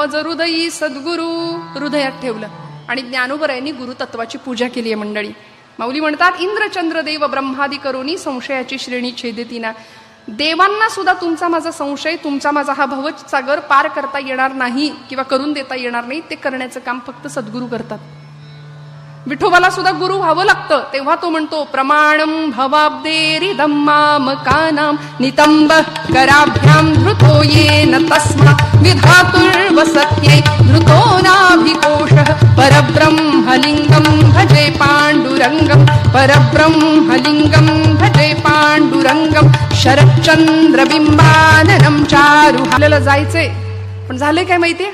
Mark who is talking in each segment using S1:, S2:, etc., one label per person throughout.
S1: मज हृदयी सद्गुरु हृदयात ठेवलं आणि ज्ञानोबरायांनी गुरुतत्वाची पूजा केली आहे मंडळी. माऊली म्हणतात इंद्रचंद्र देव ब्रह्मादी करोनी संशयाची श्रेणी छेदतीना. देवांना सुद्धा तुमचा माझा संशय, तुमचा माझा हा भवसागर पार करता येणार नाही किंवा करून देता येणार नाही. ते करण्याचं काम फक्त सद्गुरू करतात. विठोबाला सुद्धा गुरु व्हावं लागतं. तेव्हा तो म्हणतो प्रमाणम भवाब्देरिदं मामकानां नितंब कराभ्याम धृतो येन तस्मा विधातुर्वसत्यै धृतो नाभिकोशः परब्रह्मलिंगं भजे पांडुरंगं परब्रह्मलिंगं भजे पांडुरंगं शरच्चंद्रबिंबाननं चारु. आपल्याला जायचंय पण झालंय काय माहितीये?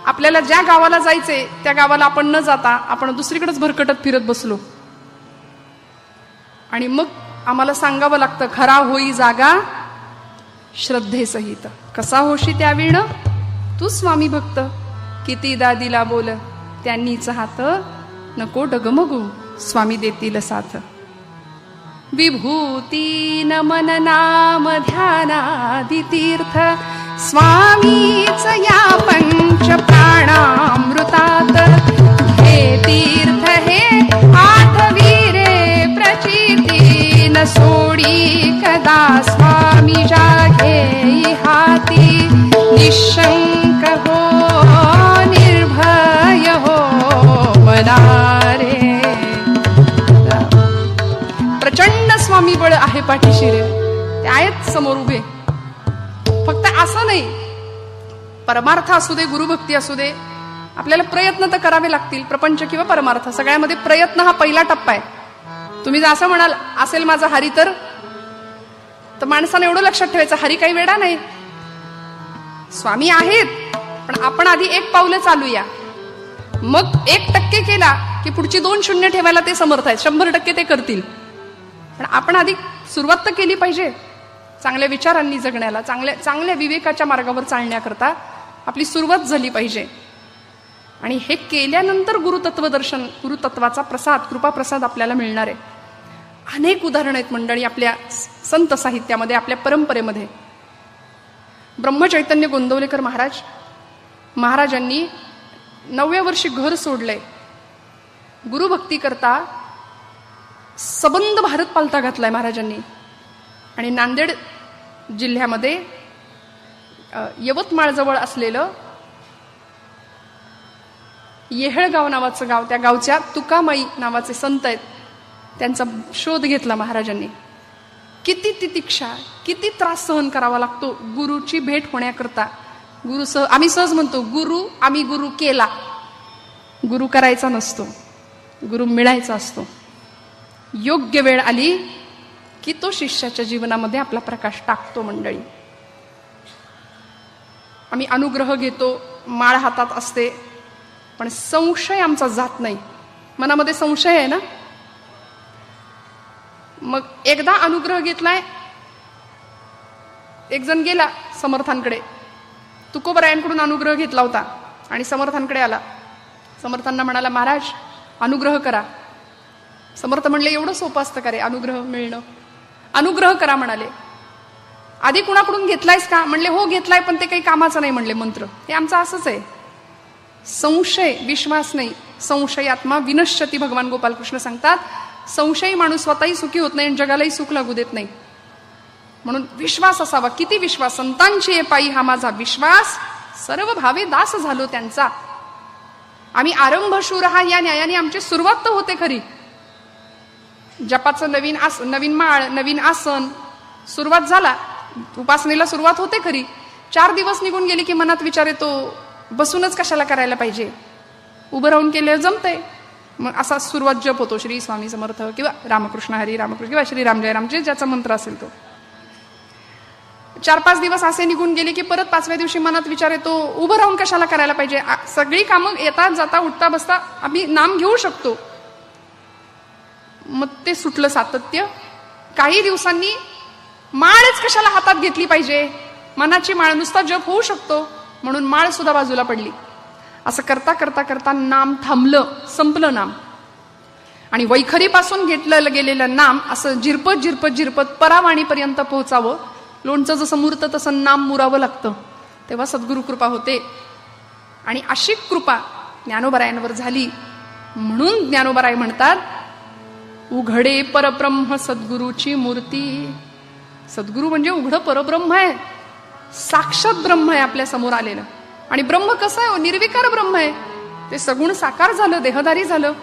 S1: आपल्याला ज्या गावाला जायचंय त्या गावाला आपण न जाता आपण दुसरीकडेच भरकटत फिरत बसलो आणि मग आम्हाला सांगावं लागतं खरा होई जागा श्रद्धेसहित. कसा होशी त्यावेळ तू स्वामी भक्त कितीदा दिला बोल त्यांनीच हात नको डगमगू स्वामी देतील साथ. विभूती नमन नाम ध्यानादि तीर्थ स्वामीच या पंच प्राणामृतात. हे तीर्थ हे आठवीरे प्रचिती न सोडी कदा स्वामी जाघे हाती. निशंक हो निर्भय हो मनारे. प्रचंड स्वामी बळ आहे पाठीशी रे. ते आहेत समोर उभे. फक्त असं नाही, परमार्थ असू दे गुरुभक्ती असू दे आपल्याला प्रयत्न तर करावे लागतील. प्रपंच किंवा परमार्थ सगळ्यामध्ये प्रयत्न हा पहिला टप्पा आहे. तुम्ही जर असं म्हणाल असेल माझा हरी तर माणसाने एवढं लक्षात ठेवायचं हरी काही वेळा नाही. स्वामी आहेत पण आपण आधी एक पाऊल चालूया. मग 1% केला की पुढची 2 शून्य ठेवायला ते समर्थ आहेत. 100% ते करतील. पण आपण आधी सुरुवात तर केली पाहिजे. चांगल्या विचारांनी जगण्याला चांगल्या विवेकाच्या मार्गावर चालण्याकरता आपली सुरुवात झाली पाहिजे. आणि हे केल्यानंतर गुरुतत्वदर्शन गुरुतत्वाचा प्रसाद कृपाप्रसाद आपल्याला मिळणार आहे. अनेक उदाहरणं आहेत मंडळी आपल्या संत साहित्यामध्ये आपल्या परंपरेमध्ये. ब्रह्मचैतन्य गोंदवलेकर महाराजांनी 9व्या वर्षी घर सोडलंय. गुरुभक्ती करता सबंध भारत पालथा घातलाय महाराजांनी. आणि नांदेड जिल्ह्यामध्ये यवतमाळ जवळ असलेलं येहळगाव नावाचं गाव, त्या गावच्या तुकामाई नावाचे संत आहेत. त्यांचा शोध घेतला महाराजांनी. किती तितिक्षा किती त्रास सहन करावा लागतो गुरुची भेट होण्याकरता. आम्ही सहज म्हणतो आम्ही गुरु केला. गुरु करायचा नसतो, गुरु मिळायचा असतो. योग्य वेळ आली की तो शिष्याच्या जीवनामध्ये आपला प्रकाश टाकतो मंडळी. आम्ही अनुग्रह घेतो, माळ हातात असते, पण संशय आमचा जात नाही. मनामध्ये संशय आहे ना. मग एकदा अनुग्रह घेतलाय. एक जण गेला समर्थांकडे. तुकोबरायांकडून अनुग्रह घेतला होता आणि समर्थांकडे आला. समर्थांना म्हणाला महाराज अनुग्रह करा. समर्थ म्हणले एवढं सोपं असतं का रे अनुग्रह मिळणं? अनुग्रह करा म्हणाले. आधी कुणाकडून घेतलायस का? म्हणले हो घेतलाय, पण ते काही कामाचं नाही म्हणले मंत्र. हे आमचं असंच आहे. संशय विश्वास नाही. संशयात्मा विनश्यती भगवान गोपालकृष्ण सांगतात. संशयी माणूस स्वतःही सुखी होत नाही आणि जगालाही सुख लागू देत नाही. म्हणून विश्वास असावा. किती विश्वास? संतांची ये पायी हा माझा विश्वास, सर्व भावे दास झालो त्यांचा. आम्ही आरंभ शूर हा या न्यायाने आमची सुरुवात तर होते खरी. जपाचं नवीन माळ, नवीन आसन सुरुवात झाला. उपासनेला सुरुवात होते खरी. 4 दिवस निघून गेली की मनात विचार येतो बसूनच कशाला करायला पाहिजे, उभं राहून केलं जमतंय. मग असा सुरुवात जप होतो श्री स्वामी समर्थ किंवा रामकृष्ण हरी रामकृष्ण किंवा श्री राम जय राम जे ज्याचा मंत्र असेल तो. 4-5 दिवस असे निघून गेले की परत 5व्या दिवशी मनात विचार येतो उभं राहून कशाला करायला पाहिजे. सगळी कामं येतात जाता उठता बसता आम्ही नाम घेऊ शकतो. मग ते सुटलं सातत्य. काही दिवसांनी माळच कशाला हातात घेतली पाहिजे, मनाची माळ, नुसता जप होऊ शकतो म्हणून माळ सुद्धा बाजूला पडली. असं करता करता करता नाम थांबलं, संपलं नाम. आणि वैखरीपासून घेतलं गेलेलं नाम असं झिरपत परावाणीपर्यंत पोहोचावं. लोणचं जसं मुरतं तसं नाम मुरावं लागतं. तेव्हा सद्गुरु कृपा होते. आणि अशी कृपा ज्ञानोबरायांवर झाली म्हणून ज्ञानोबराय म्हणतात, उघडे परब्रह्म सद्गुरूची मूर्ती. सद्गुरु म्हणजे उघडं परब्रह्म आहे, साक्षात ब्रह्म आहे आपल्या समोर आलेलं. आणि ब्रह्म कसं आहे? निर्विकार ब्रह्म आहे. ते सगुण साकार झालं, देहधारी झालं.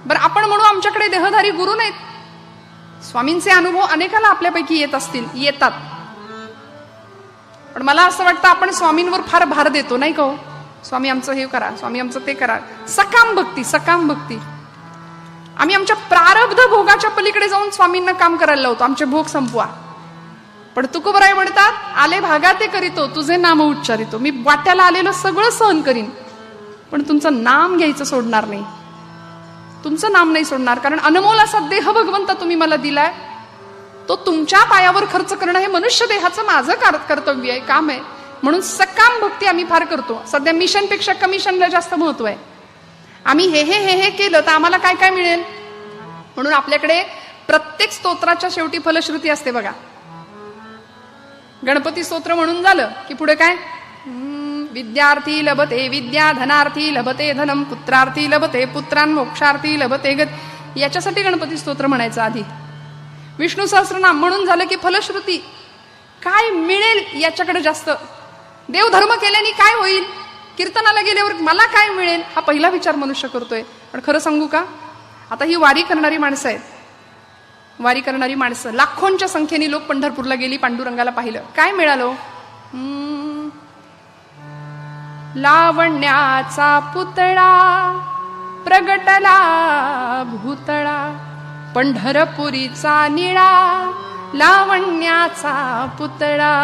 S1: बरं, आपण म्हणू आमच्याकडे देहधारी गुरु नाहीत. स्वामींचे अनुभव अनेकाला आपल्यापैकी येत असतील, येतात. पण मला असं वाटतं आपण स्वामींवर फार भार देतो, नाही का हो? स्वामी आमचं हे करा, स्वामी आमचं ते करा. सकाम भक्ती, सकाम भक्ती. आम्ही आमच्या प्रारब्ध भोगाच्या पलीकडे जाऊन स्वामींना काम करायला लावतो, आमचे भोग संपवा. पण तुकोबराय म्हणतात, आले भागा ते करीतो, तुझे नाम उच्चारितो. मी वाट्याला आलेलं सगळं सहन करीन, पण तुमचं नाम घ्यायचं सोडणार नाही. तुमचं नाम नाही सोडणार. कारण अनमोल असा देह भगवंता तुम्ही मला दिलाय, तो तुमच्या पायावर खर्च करणं हे मनुष्य देहाचं माझं कर्तव्य आहे, काम आहे. म्हणून सकाम भक्ती आम्ही फार करतो. सध्या मिशनपेक्षा कमिशनला जास्त महत्व आहे. आम्ही हे केलं तर आम्हाला काय काय मिळेल, म्हणून आपल्याकडे प्रत्येक स्तोत्राच्या शेवटी फलश्रुती असते बघा. गणपती स्तोत्र म्हणून झालं की पुढे काय? विद्यार्थी लभते विद्या, धनार्थी लभते धनम, पुत्रार्थी लभते पुत्रान, मोक्षार्थी लभते गत. याच्यासाठी गणपती स्तोत्र म्हणायचं आधी. विष्णू सहस्रनाम म्हणून झालं की फलश्रुती, काय मिळेल याच्याकडे जास्त. देवधर्म केल्याने काय होईल, कीर्तनाला गेल्यावर मला काय मिळेल, हा पहिला विचार मनुष्य करतोय. पण खरं सांगू का, आता ही वारी करणारी माणसं आहेत, वारी करणारी माणसं लाखोंच्या संख्येने लोक पंढरपूरला गेली, पांडुरंगाला पाहिलं. काय मिळालं? लावण्याचा पुतळा प्रगटला भूतळा, पंढरपुरीचा निळा लावण्याचा पुतळा.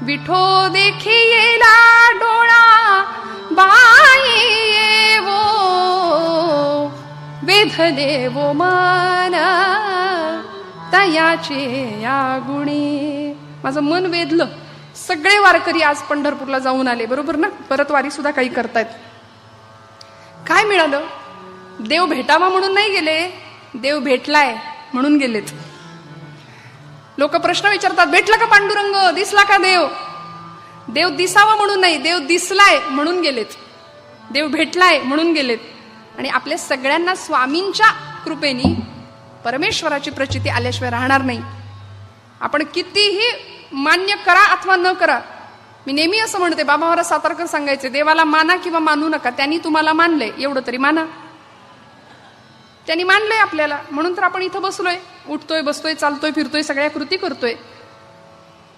S1: विठो देखी येला डोळा, बाई येवो वेधले वो मन, तयाचे या गुणी. माझं मन वेधलं. सगळे वारकरी आज पंढरपूरला जाऊन आले, बरोबर ना? परत वारी सुद्धा काही करतायत. काय मिळालं? देव भेटावा म्हणून नाही गेले, देव भेटलाय म्हणून गेलेत. लोक प्रश्न विचारतात, भेटला का पांडुरंग, दिसला का देव? देव दिसावा म्हणून नाही, देव दिसलाय म्हणून गेलेत, देव भेटलाय म्हणून गेलेत. आणि आपल्या सगळ्यांना स्वामींच्या कृपेने परमेश्वराची प्रचिती आल्याशिवाय राहणार नाही. आपण कितीही मान्य करा अथवा न करा, मी नेहमी असं म्हणते, बाबा महाराज सातारकर सांगायचे, देवाला माना किंवा मानू नका, त्यांनी तुम्हाला मानलंय एवढं तरी माना. त्यांनी मानलंय आपल्याला, म्हणून तर आपण इथं बसलोय, उठतोय, बसतोय, चालतोय, फिरतोय, सगळ्या कृती करतोय.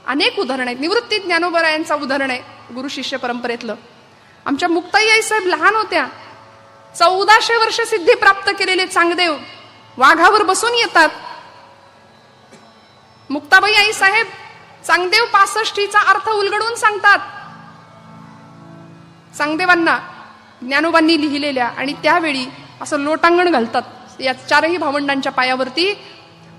S1: अनेक उदाहरण आहेत. निवृत्ती ज्ञानोबरायांचं उदाहरण आहे गुरु शिष्य परंपरेतलं. आमच्या मुक्ताई आई साहेब लहान होत्या, 1400 वर्ष सिद्धी प्राप्त केलेले चांगदेव वाघावर बसून येतात. मुक्ताबाई आई साहेब चांगदेव 65चा अर्थ उलगडून सांगतात चांगदेवांना, ज्ञानोबांनी लिहिलेल्या. आणि त्यावेळी असं लोटांगण घालतात या चारही भावंडांच्या पायावरती.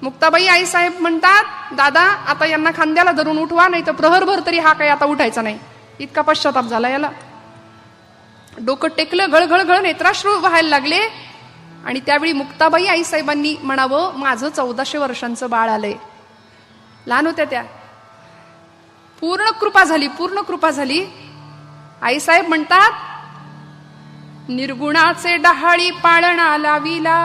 S1: मुक्ताबाई आई साहेब म्हणतात, दादा आता यांना खांद्याला धरून उठवा, नाही तर प्रहरभर तरी हा काही आता उठायचा नाही. इतका पश्चाताप झाला याला. डोकं टेकलं, गळगळगळ नेत्राश्रू व्हायला लागले. आणि त्यावेळी मुक्ताबाई आई साहेबांनी म्हणावं, माझं 1400 वर्षांचं बाळ आलंय. लहान होत्या त्या. पूर्ण कृपा झाली, पूर्ण कृपा झाली. आई साहेब म्हणतात, निर्गुणाचे डहाळी पाळणा लाविला,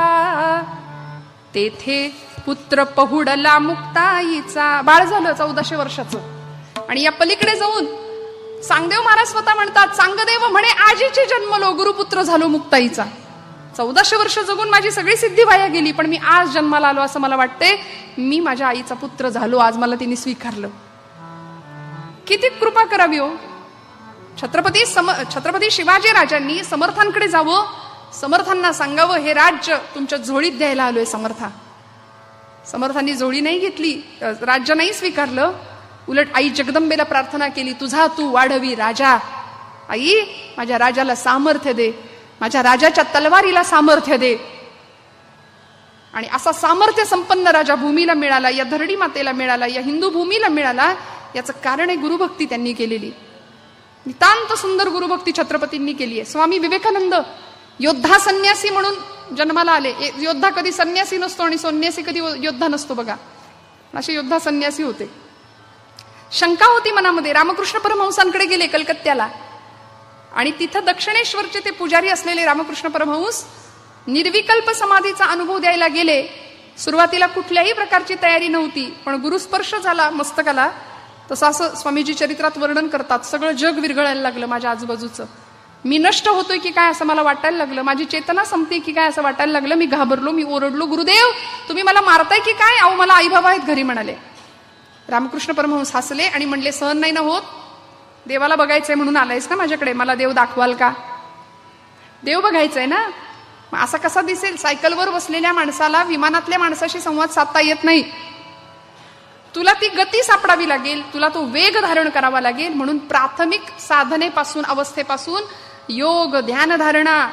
S1: तेथे पुत्र पहुडला मुक्ताईचा. बाळ झालं 1400 वर्षाचं. आणि या पलीकडे जाऊन चांगदेव महाराज स्वतः म्हणतात, चांगदेव म्हणे आजीची जन्मलो, गुरुपुत्र झालो मुक्ताईचा. 1400 वर्ष जगून माझी सगळी सिद्धी वाया गेली, पण मी आज जन्माला आलो असं मला वाटते. मी माझ्या आईचा पुत्र झालो, आज मला तिने स्वीकारलं. किती कृपा करावी हो. छत्रपती शिवाजी राजांनी समर्थांकडे जावं, समर्थांना सांगावं, हे राज्य तुमच्या झोळीत द्यायला आलोय समर्था. समर्थांनी झोळी नाही घेतली, राज्य नाही स्वीकारलं. उलट आई जगदंबेला प्रार्थना केली, तुझा तू वाढवी राजा. आई माझ्या राजाला सामर्थ्य दे, माझ्या राजाच्या तलवारीला सामर्थ्य दे. आणि असा सामर्थ्य संपन्न राजा भूमीला मिळाला, या धरणी मातेला मिळाला, या हिंदू भूमीला मिळाला. याचं कारण आहे गुरुभक्ती त्यांनी केलेली. नितांत सुंदर गुरुभक्ती छत्रपतींनी केली आहे. स्वामी विवेकानंद योद्धा संन्यासी म्हणून जन्माला आले. योद्धा कधी संन्यासी नसतो आणि संन्यासी कधी योद्धा नसतो बघा, असे योद्धा संन्यासी होते. शंका होती मनामध्ये. रामकृष्ण परमहंसांकडे गेले कलकत्त्याला आणि तिथं दक्षिणेश्वरचे ते पुजारी असलेले रामकृष्ण परमहंस निर्विकल्प समाधीचा अनुभव द्यायला गेले. सुरुवातीला कुठल्याही प्रकारची तयारी नव्हती, पण गुरुस्पर्श झाला मस्तकाला. तसं असं स्वामीजी चरित्रात वर्णन करतात. सगळं जग विरघळायला लागलं माझ्या आजूबाजूचं. मी नष्ट होतोय की काय असं मला वाटायला लागलं. माझी चेतना संपते की काय असं वाटायला लागलं. मी घाबरलो, मी ओरडलो, गुरुदेव तुम्ही मला मारताय की काय? अहो मला आई बाबा आहेत घरी म्हणाले. रामकृष्ण परमहंस हसले आणि म्हणले, सहन नाही ना होत? देवाला बघायचंय म्हणून आलायस ना माझ्याकडे, मला देव दाखवाल का? देव बघायचंय ना. असा कसा दिसेल? सायकलवर बसलेल्या माणसाला विमानातल्या माणसाशी संवाद साधता येत नाही. तुला ती गती सापडावी लागेल, तुला तो वेग धारण करावा लागेल. म्हणून प्राथमिक साधनेपासून अवस्थेपासून योग, ध्यानधारणा,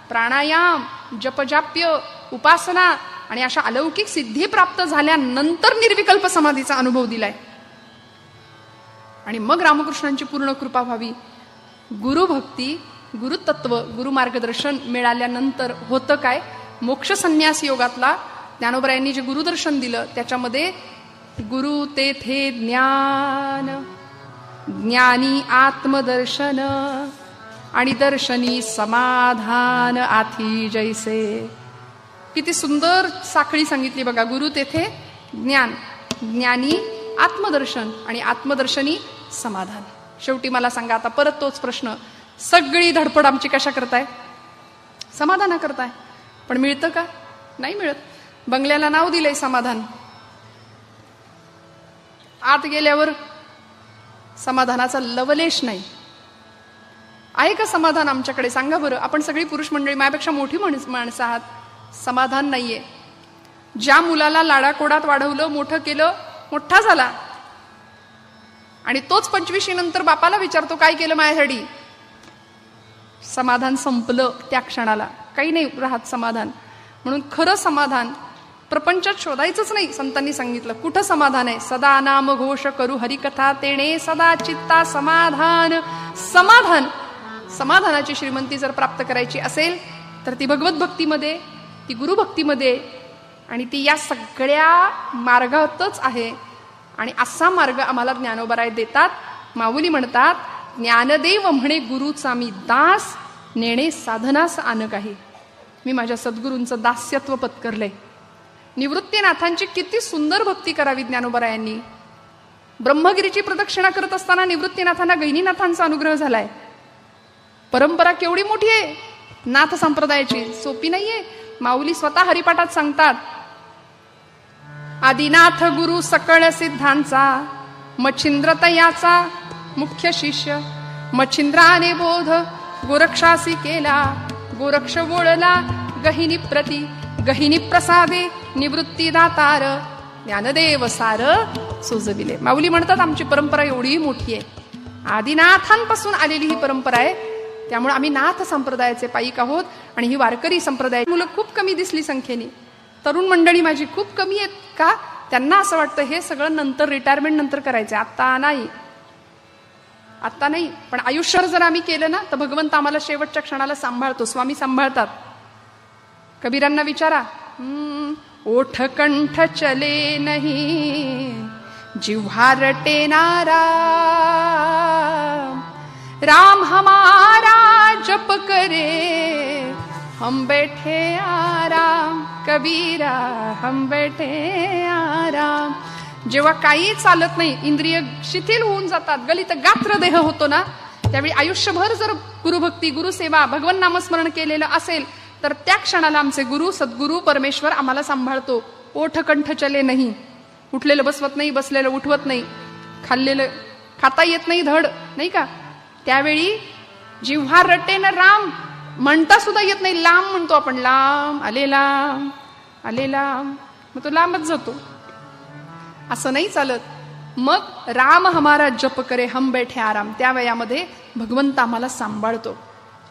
S1: प्राणायाम, जपजाप्य, उपासना आणि अशा अलौकिक सिद्धी प्राप्त झाल्यानंतर निर्विकल्प समाधीचा अनुभव दिलाय. आणि मग रामकृष्णांची पूर्ण कृपा व्हावी. गुरुभक्ती, गुरुतत्व, गुरुमार्गदर्शन मिळाल्यानंतर होतं काय? मोक्ष संन्यास योगातला ज्ञानोबरायांनी जे गुरुदर्शन दिलं त्याच्यामध्ये गुरु तेथे ज्ञान, ज्ञानी आत्मदर्शन आणि दर्शनी समाधान आथी जैसे. किती सुंदर साखळी सांगितली बघा. गुरु तेथे ज्ञान, ज्ञानी आत्मदर्शन आणि आत्मदर्शनी समाधान. शेवटी मला सांगा आता परत तोच प्रश्न, सगळी धडपड आमची कशा करताय? समाधाना करताय. पण मिळतं का? नाही मिळत. बंगल्याला नाव दिलंय समाधान, आत गेल्यावर समाधानाचा लवलेश नाही. आहे का समाधान आमच्याकडे? सांगा बरं. आपण सगळी पुरुष मंडळी, माझ्यापेक्षा मोठी माणसं आहात. समाधान नाहीये. ज्या मुलाला लाडाकोडात वाढवलं, मोठं केलं, मोठा झाला आणि तोच 25 नंतर बापाला विचारतो काय केलं माझ्यासाठी? समाधान संपलं त्या क्षणाला, काही नाही राहत समाधान. म्हणून खरं समाधान प्रपंचात शोधायचंच नाही. संतांनी सांगितलं कुठं समाधान आहे? सदा नाम घोष करू हरिकथा तेणे सदा चित्ता समाधान. समाधान, समाधानाची श्रीमंती जर प्राप्त करायची असेल तर ती भगवत भक्तीमध्ये, ती गुरुभक्तीमध्ये, आणि ती या सगळ्या मार्गातच आहे. आणि असा मार्ग आम्हाला ज्ञानोबराय देतात. माऊली म्हणतात, ज्ञानदेव म्हणे गुरुचा मी दास, नेणे साधनास आन काही. मी माझ्या सद्गुरूंचं दास्यत्व पत्करलंय. निवृत्तीनाथांची किती सुंदर भक्ती करावी ज्ञानोबरायांनी. ब्रह्मगिरीची प्रदक्षिणा करत असताना निवृत्तीनाथांना गहिनीनाथांचा अनुग्रह झालाय. परंपरा केवढी मोठी आहे नाथ संप्रदायाची, सोपी नाहीये. माऊली स्वतः हरिपाठात सांगतात, आदिनाथ गुरु सकळ सिद्धांचा, मच्छिंद्र तयाचा मुख्य शिष्य. मच्छिंद्राने बोध गोरक्षासी केला, गोरक्ष वोळला गहिनी प्रती. गहिनी प्रसादे निवृत्ती दातार, ज्ञानदेव सार सुजविले. माऊली म्हणतात आमची परंपरा एवढी मोठी आहे, आदिनाथांपासून आलेली ही परंपरा आहे. त्यामुळे आम्ही नाथ संप्रदायाचे पाईक आहोत. आणि ही वारकरी संप्रदायाची मुलं खूप कमी दिसली संख्येने. तरुण मंडळी माझी खूप कमी आहेत. का? त्यांना असं वाटतं हे सगळं नंतर, रिटायरमेंट नंतर करायचं, आता नाही, आता नाही. पण आयुष्यभर जर आम्ही केलं ना तर भगवंत आम्हाला शेवटच्या क्षणाला सांभाळतो. स्वामी सांभाळतात. कबीरांना विचारा, ओठ कंठ चले नहीं जिव्हा रटे नारा, राम हमारा जप करे हम बैठे आराम, कबीरा हम बैठे आराम. जेव्हा काही चालत नाही, इंद्रिय शिथिल होऊन जातात, गलित गात्र देह होतो ना, त्यावेळी आयुष्यभर जर गुरुभक्ती, गुरुसेवा, भगवन नामस्मरण केलेलं असेल तर त्या क्षणाला आमचे गुरु, सद्गुरु, परमेश्वर आम्हाला सांभाळतो. ओठ कंठ चले नाही, उठलेलं बसवत नाही, बसलेलं उठवत नाही, खाल्लेलं खाता येत नाही धड, नाही का? त्यावेळी जिव्हा रटे न राम म्हणता सुद्धा येत नाही, लांब म्हणतो आपण. लांब आले, लांब आले, लांब, मग तो लांबच जातो. असं नाही चालत. मग राम हमारा जप करे हम बैठे आराम, त्या वयामध्ये भगवंत आम्हाला सांभाळतो.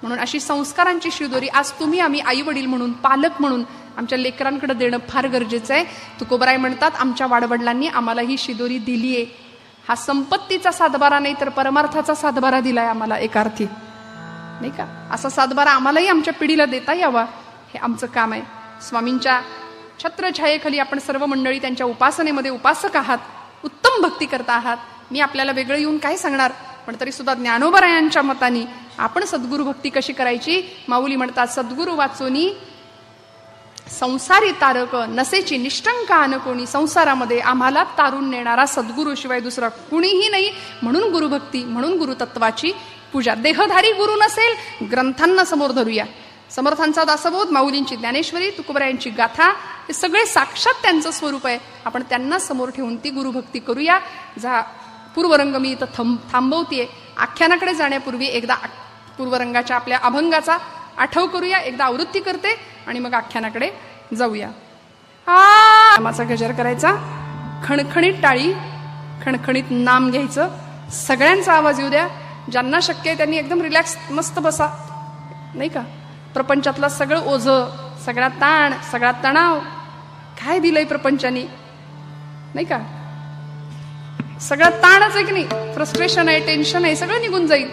S1: म्हणून अशी संस्कारांची शिदोरी आज तुम्ही, आम्ही आई वडील म्हणून, पालक म्हणून आमच्या लेकरांकडे देणं फार गरजेचं आहे. तुकोबराय म्हणतात, आमच्या वाडवडिलांनी आम्हाला ही शिदोरी दिली आहे. हा संपत्तीचा सातबारा नाही तर परमार्थाचा सातबारा दिलाय आम्हाला एका अर्थी, नाही का? असा सातबारा आम्हालाही आमच्या पिढीला देता यावा, हे आमचं काम आहे. स्वामींच्या छत्रछायेखाली आपण सर्व मंडळी त्यांच्या उपासनेमध्ये उपासक आहात, उत्तम भक्ती करता आहात. मी आपल्याला वेगळं येऊन काय सांगणार, पण तरी सुद्धा ज्ञानोबरायांच्या मताने आपण सद्गुरु भक्ती कशी करायची. माऊली म्हणतात, सद्गुरु वाचोनी संसारी तारक नसेची निष्ठंकान कोणी. संसारामध्ये आम्हाला तारून नेणारा सद्गुरू शिवाय दुसरा कुणीही नाही. म्हणून गुरुभक्ती, म्हणून गुरुतत्वाची पूजा. देहधारी गुरु नसेल, ग्रंथांना समोर धरूया. समर्थांचा दासबोध, माऊलींची ज्ञानेश्वरी, तुकोबरायांची गाथा, हे सगळे साक्षात त्यांचं स्वरूप आहे. आपण त्यांना समोर ठेवून ती गुरुभक्ती करूया. जा पूर्वरंग मी इथं थांबवतीये. आख्यानाकडे जाण्यापूर्वी एकदा पूर्वरंगाच्या आपल्या अभंगाचा आठव करूया, एकदा आवृत्ती करते आणि मग आख्यानाकडे जाऊया. नामाचा गजर करायचा, खणखणीत टाळी, खणखणीत नाम घ्यायचं, सगळ्यांचा आवाज येऊ द्या. ज्यांना शक्य आहे त्यांनी एकदम रिलॅक्स मस्त बसा, नाही का. प्रपंचातलं सगळं ओझं, सगळा ताण, सगळा तणाव काय दिलंय प्रपंचानी, नाही का. सगळा ताणच आहे की नाही, फ्रस्ट्रेशन आहे, टेन्शन आहे, सगळं निघून जाईल.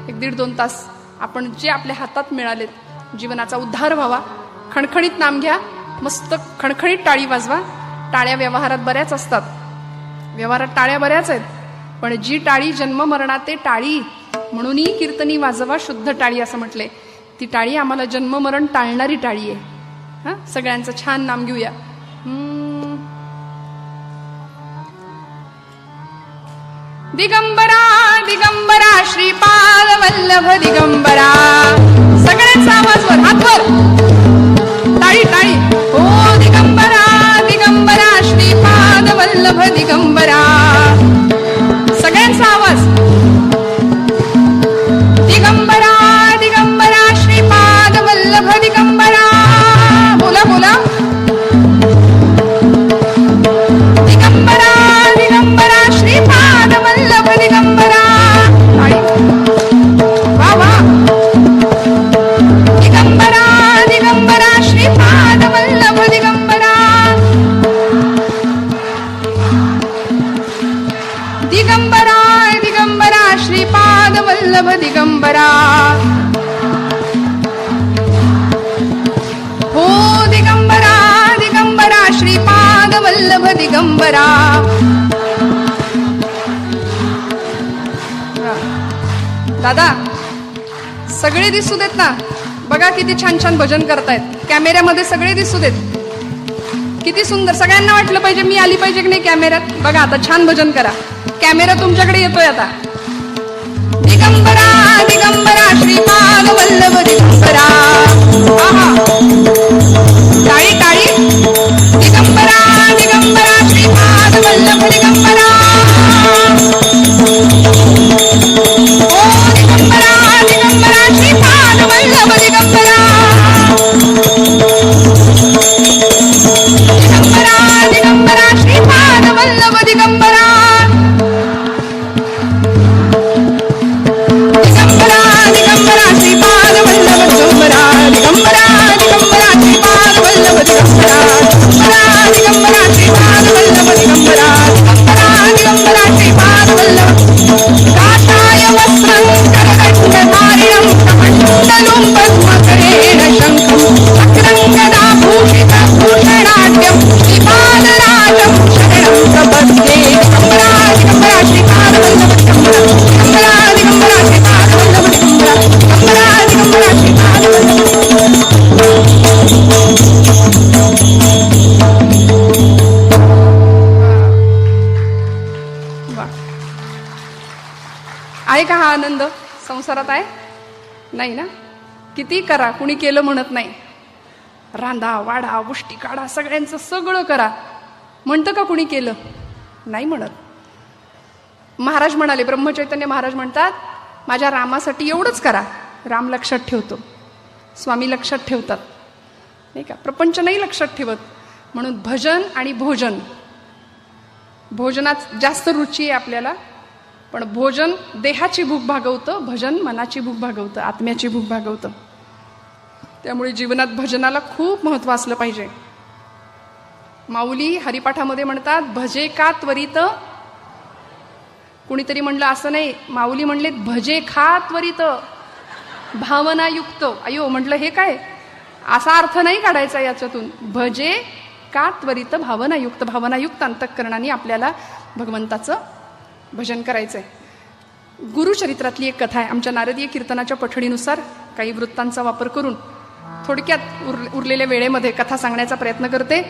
S1: 1-1.5-2 तास आपण जे आपल्या हातात मिळालेत, जीवनाचा उद्धार व्हावा. खणखणीत नाम घ्या, मस्त खणखणीत टाळी वाजवा. टाळ्या व्यवहारात बऱ्याच असतात, व्यवहारात टाळ्या बऱ्याच आहेत, पण जी टाळी जन्म मरणात ते टाळी म्हणूनही कीर्तनी वाजवा शुद्ध टाळी असं म्हटले. ती टाळी आम्हाला जन्म मरण टाळणारी टाळी आहे. हा, सगळ्यांचं छान नाम घेऊया. दिगंबरा दिगंबरा श्रीपाद वल्लभ दिगंबरा. सगळ्यांचा आवाजवर, हातवर, टाळी टाळी. हो दिगंबरा दिगंबरा श्रीपाद वल्लभ दिगंबरा. सगळ्यांचा आवाज. दिगंबरा दिगंबरा श्रीपाद वल्लभ दिगंबरा. बोला बोला. दिगंबरा दिगंबरा श्रीपाद वल्लभ दिगंबरा. वा वा. दिगंबरा दिगंबरा श्रीपाद वल्लभ दिगंबरा. दिगंबरा दिगंबरा श्रीपाद वल्लभ दिगंबरा. हो दिगंबरा दिगंबरा श्रीपाद वल्लभ दिगंबरा. दादा सगळे दिसू देत ना, बघा किती छान छान भजन करतायत. कॅमेऱ्यामध्ये सगळे दिसू देत, किती सुंदर. सगळ्यांना वाटलं पाहिजे मी आली पाहिजे की नाही कॅमेऱ्यात. बघा आता छान भजन करा, कॅमेरा तुमच्याकडे येतोय आता. दिगंबरा दिगंबरा श्रीपाद वल्लभ दिगंबरा. टाळी टाळी. दिगंबरा दिगंबरा श्रीपाद वल्लभ दिगंबरा. ओ दिगंबरा दिगंबरा श्रीपाद वल्लभ दिगंबरा. दिगंबरा दिगंबरा श्रीपाद वल्लभ दिगंबरा. दिगंबरा दिगंबरा श्रीपाद वल्लभ दिगंबरा. दिगंबरा दिगंबरा श्रीपाद वल्लभ दिगंबरा. दिगंबरा दिगंबरा श्रीपाद वल्लभ दिगंबरा. दिगंबरा दिगंबरा श्रीपाद वल्लभ. काषाय वस्त्रं करकण्डधारिणं कमण्डलुं पद्मकरेण शङ्खं चक्रं गदाभूषितं भूषणाढ्यं श्रीपादराजं शरणं प्रपद्ये. दिगंबरा दिगंबरा श्रीपाद वल्लभ दिगंबरा. दिगंबरा दिगंबरा श्रीपाद वल्लभ दिगंबरा. दिगंबरा दिगंबरा श्रीपाद वल्लभ आहे का हा आनंद संसारात आहे? नाही ना. किती करा, कुणी केलं म्हणत नाही. रांधा वाढा गोष्टी काढा, सगळ्यांचं सगळं करा, म्हणतं का कुणी केलं? नाही म्हणत. महाराज म्हणाले, ब्रह्मचैतन्य महाराज म्हणतात, माझ्या रामासाठी एवढंच करा. राम लक्षात ठेवतो, स्वामी लक्षात ठेवतात, नाही का. प्रपंच नाही लक्षात ठेवत. म्हणून भजन आणि भोजन, भोजनात जास्त रुची आहे आपल्याला, पण भोजन देहाची भूक भागवतं, भजन मनाची भूक भागवतं, आत्म्याची भूक भागवतं. त्यामुळे जीवनात भजनाला खूप महत्त्व असलं पाहिजे. माऊली हरिपाठामध्ये म्हणतात, भजे का त्वरित. कुणीतरी म्हणलं असं नाही, माऊली म्हणले भजे खा त्वरित भावनायुक्त. अयो म्हटलं हे काय, असा अर्थ नाही काढायचा याच्यातून. भजे का त्वरित भावनायुक्त. भावनायुक्त अंतःकरणाने आपल्याला भगवंताचं भजन करायचंय. गुरुचरित्रातली एक कथा आहे. आमच्या नारदीय कीर्तनाच्या पठणीनुसार काही वृत्तांचा वापर करून थोडक्यात उरलेल्या वेळेमध्ये कथा सांगण्याचा प्रयत्न करते.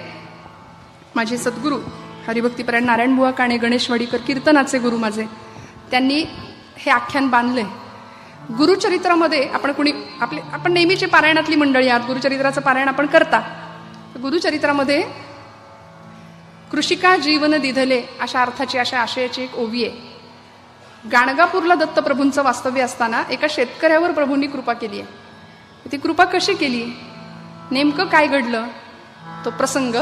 S1: माझे सद्गुरू हरिभक्तीपरायण नारायणबुवा काणे गणेशवाडीकर, कीर्तनाचे गुरु माझे, त्यांनी हे आख्यान बांधलंय. गुरुचरित्रामध्ये आपण नेहमीची पारायणातली मंडळी आहात, गुरुचरित्राचं पारायण आपण करता. गुरुचरित्रामध्ये कृषिका जीवन दिधले अशा अर्थाची, अशा आशयाची एक ओवी आहे. गाणगापूरला दत्तप्रभूंचं वास्तव्य असताना एका शेतकऱ्यावर प्रभूंनी कृपा केली आहे. ती कृपा कशी केली, नेमकं काय घडलं, तो प्रसंग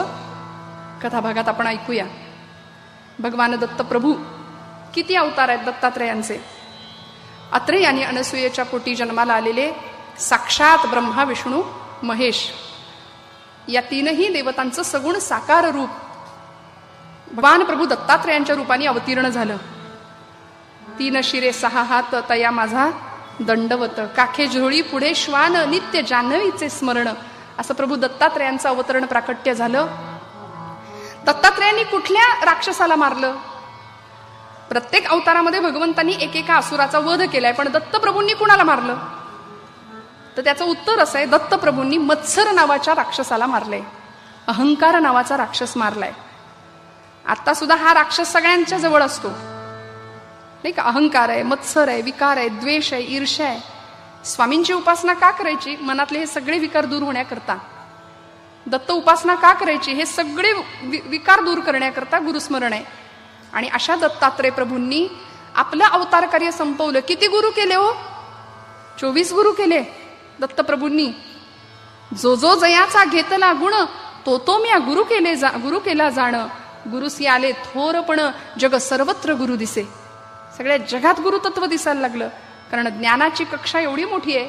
S1: कथाभागात आपण ऐकूया. भगवान दत्तप्रभू किती अवतार आहेत दत्तात्रेयांचे. अत्रेय आणि अनसूयेच्या पोटी जन्माला आलेले साक्षात ब्रह्मा विष्णू महेश या तीनही देवतांचं सगुण साकार रूप भगवान प्रभू दत्तात्रेयांच्या रूपाने अवतीर्ण झालं. 3 शिरे 6 हात तया माझा दंडवत, काखे झोळी पुढे श्वान नित्य जान्हवीचे स्मरण, असं प्रभू दत्तात्रेयांचं अवतरण प्राकट्य झालं. दत्तात्रेयांनी कुठल्या राक्षसाला मारलं? प्रत्येक अवतारामध्ये भगवंतांनी एकेका असुराचा वध केलाय, पण दत्तप्रभूंनी कुणाला मारलं? तर त्याचं उत्तर असं आहे, दत्तप्रभूंनी मत्सर नावाच्या राक्षसाला मारलंय. अहंकार नावाचा राक्षस मारलाय. आता सुद्धा हा राक्षस सगळ्यांच्या जवळ असतो नाही का. अहंकार आहे, मत्सर आहे, विकार आहे, द्वेष आहे, ईर्ष्या आहे. स्वामींची उपासना का करायची? मनातले हे सगळे विकार दूर होण्याकरता. दत्त उपासना का करायची? हे सगळे विकार दूर करण्याकरता गुरुस्मरण आहे. आणि अशा दत्तात्रेय प्रभूंनी आपलं अवतार कार्य संपवलं. किती गुरु केले हो? 24 गुरु केले दत्तप्रभूंनी. जो जो जयाचा घेतला गुण, तो तो म्या गुरु केला जाण, गुरुसी आले थोरपण जग सर्वत्र गुरु दिसे. सगळ्या जगात गुरुतत्व दिसायला लागलं. कारण ज्ञानाची कक्षा एवढी मोठी आहे.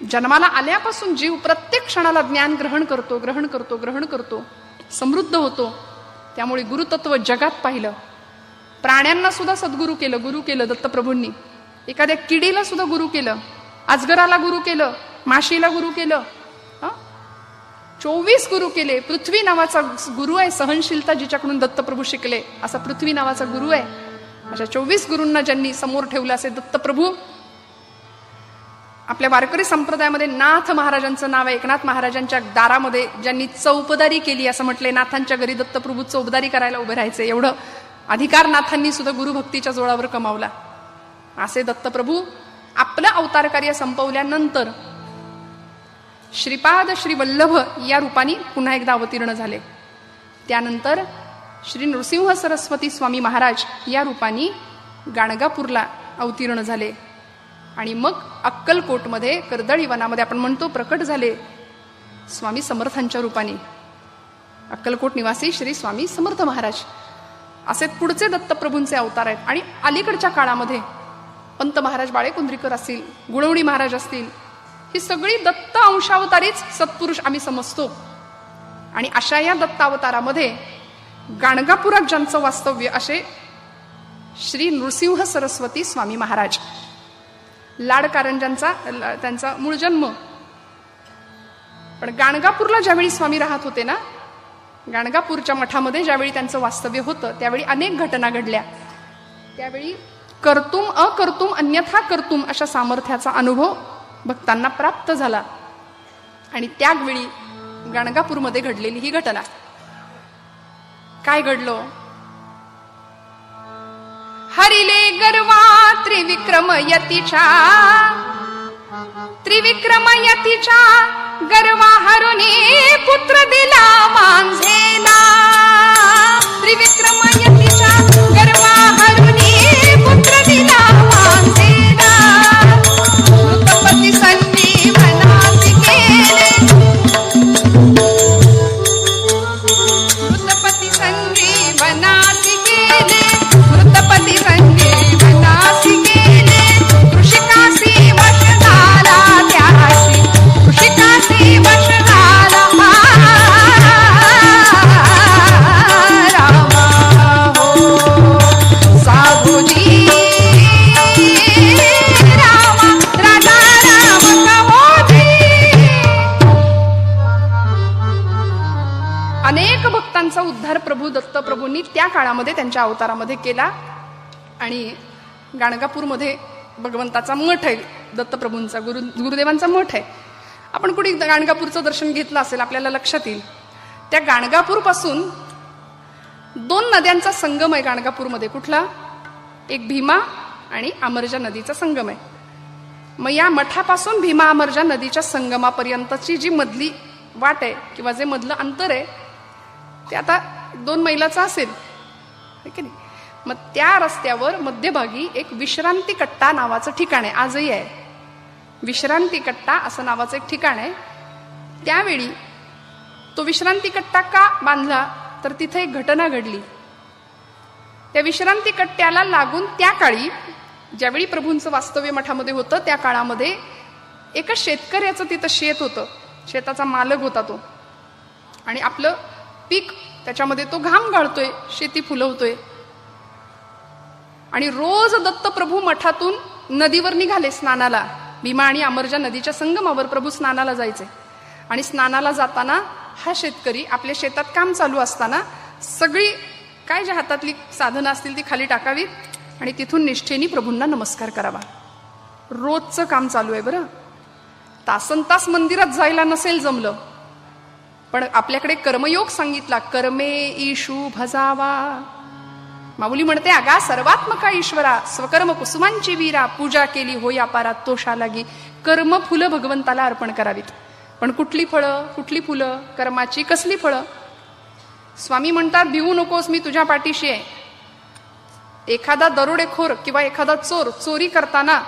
S1: जन्माला आल्यापासून जीव प्रत्येक क्षणाला ज्ञान ग्रहण करतो, समृद्ध होतो. त्यामुळे गुरुतत्व जगात पाहिलं. प्राण्यांना सुद्धा सद्गुरू केलं, गुरु केलं दत्तप्रभूंनी. एखाद्या किडीला सुद्धा गुरु केलं, अजगराला गुरु केलं, माशीला गुरु केलं. 24 गुरु केले. पृथ्वी नावाचा गुरु आहे, सहनशीलता जिच्याकडून दत्तप्रभू शिकले, असा पृथ्वी नावाचा गुरु आहे. अशा 24 गुरूंना ज्यांनी समोर ठेवलं असे दत्तप्रभू. आपल्या वारकरी संप्रदायामध्ये नाथ महाराजांचं नाव आहे. एकनाथ महाराजांच्या दारामध्ये ज्यांनी चौपदारी केली असं म्हटलंय. नाथांच्या घरी दत्तप्रभू चौपदारी करायला उभे राहायचे. एवढं अधिकार नाथांनी सुद्धा गुरुभक्तीच्या जोरावर कमावला. असे दत्तप्रभू आपलं अवतार कार्य संपवल्यानंतर श्रीपाद श्री वल्लभ या रूपाने पुन्हा एकदा अवतीर्ण झाले. त्यानंतर श्री नृसिंह सरस्वती स्वामी महाराज या रूपाने गाणगापूरला अवतीर्ण झाले. आणि मग अक्कलकोटमध्ये कर्दळी वनामध्ये आपण म्हणतो प्रकट झाले स्वामी समर्थांच्या रूपाने. अक्कलकोट निवासी श्री स्वामी समर्थ महाराज असे पुढचे दत्तप्रभूंचे अवतार आहेत. आणि अलीकडच्या काळामध्ये पंत महाराज बाळेकुंद्रीकर असतील, गुणवणी महाराज असतील, ही सगळी दत्त अंशावतारीच सत्पुरुष आम्ही समजतो. आणि अशा या दत्तावतारामध्ये गाणगापुरात ज्यांचं वास्तव्य असे श्री नृसिंह सरस्वती स्वामी महाराज. लाडकारंजांचा त्यांचा मूळ जन्म. पण गाणगापूरला ज्यावेळी स्वामी राहत होते ना, गाणगापूरच्या मठामध्ये ज्यावेळी त्यांचं वास्तव्य होतं, त्यावेळी अनेक घटना घडल्या. त्यावेळी कर्तुम अकर्तुम अन्यथा कर्तुम अशा सामर्थ्याचा अनुभव भक्तांना प्राप्त झाला. आणि त्यावेळी गाणगापूरमध्ये घडलेली ही घटना. काय घडलं? हरिले गर्वा त्रिविक्रम यतीच्या गर्वा हरुनी पुत्र दिला मांझेला. त्रिविक्रम यतीच्या गर्वा हरुनी पुत्र दिला मांझेला. मृतपती संजीवनासी केले, मृतपती संजीवनासी केले, मृतपती संजीवनासी केले. कृषिकासी वश झाला त्याशी, कृषिकासी वश झाला रामा हो साधुजी रामा राजा राम कहोजी. अनेक भक्तांचा उद्धार प्रभू दत्तप्रभूंनी त्या काळामध्ये त्यांच्या अवतारामध्ये केला. आणि गाणगापूरमध्ये भगवंताचा मठ आहे, दत्तप्रभूंचा गुरुदेवांचा मठ आहे. आपण कुठे गाणगापूरचं दर्शन घेतलं असेल आपल्याला लक्षात येईल. त्या गाणगापूर पासून 2 नद्यांचा संगम आहे गाणगापूरमध्ये. कुठला? एक भीमा आणि अमरजा नदीचा संगम आहे. मग या मठापासून भीमा अमरजा नदीच्या संगमापर्यंतची जी मधली वाट आहे किंवा जे मधलं अंतर आहे ते आता 2 मैलाचं असेल, है की नाही. मग त्या रस्त्यावर मध्यभागी एक विश्रांती कट्टा नावाचं ठिकाण आहे, आजही आहे. विश्रांती कट्टा असं नावाचं एक ठिकाण आहे. त्यावेळी तो विश्रांती कट्टा का बांधला तर तिथे एक घटना घडली. त्या विश्रांती कट्ट्याला लागून त्या काळी ज्यावेळी प्रभूंचं वास्तव्य मठामध्ये होतं त्या काळामध्ये एका शेतकऱ्याचं तिथं शेत होतं. शेताचा मालक होता तो, आणि आपलं पीक त्याच्यामध्ये तो घाम गाळतोय, शेती फुलवतोय. आणि रोज दत्तप्रभू मठातून नदीवर निघाले स्नानाला. भीमा आणि अमरजा नदीच्या संगमावर प्रभू स्नानाला जायचे. आणि स्नानाला जाताना हा शेतकरी आपल्या शेतात काम चालू असताना सगळी काय ज्या हातातली साधनं असतील ती खाली टाकावीत आणि तिथून निष्ठेने प्रभूंना नमस्कार करावा. रोजचं काम चालू आहे बरं. तासनतास मंदिरात जायला नसेल जमलं, पण आपल्याकडे कर्मयोग सांगितला, कर्मे ईशू भजावा. माऊली म्हणते, अगा सर्वात्मका ईश्वरा, स्वकर्म कुसुमांची वीरा, पूजा केली होई अपारा तोषा लागी. कर्म फुलं भगवंताला अर्पण करावीत. पण कुठली फळं, कुठली फुलं? कर्माची कसली फळं? स्वामी म्हणतात, भिवू नकोस, मी तुझ्या पाठीशी आहे. एखादा दरोडेखोर किंवा एखादा चोर चोरी करताना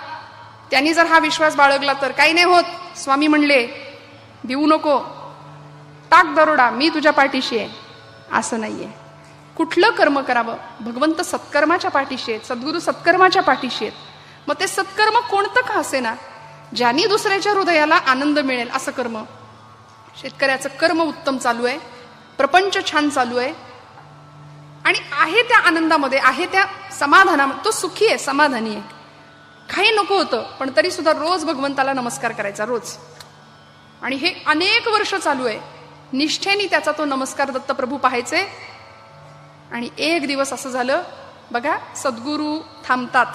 S1: त्यांनी जर हा विश्वास बाळगला तर काही नाही होत. स्वामी म्हणले, भिवू नको, टाक दरोडा, मी तुझ्या पाठीशी आहे. असं नाहीये. कुठलं कर्म करावं? भगवंत सत्कर्माच्या पाठीशी आहेत, सद्गुरू सत्कर्माच्या पाठीशी आहेत. मग ते सत्कर्म कोणतं का असेना, ज्यांनी दुसऱ्याच्या हृदयाला आनंद मिळेल असं कर्म. शेतकऱ्याचं कर्म उत्तम चालू आहे, प्रपंच छान चालू आहे, आणि आहे त्या आनंदामध्ये, आहे त्या समाधानामध्ये तो सुखी आहे, समाधानी आहे. काही नको होतं पण तरी सुद्धा रोज भगवंताला नमस्कार करायचा, रोज. आणि हे अनेक वर्ष चालू आहे. निष्ठेने त्याचा तो नमस्कार दत्तप्रभू पाहायचे. आणि एक दिवस असं झालं बघा, सद्गुरू थांबतात.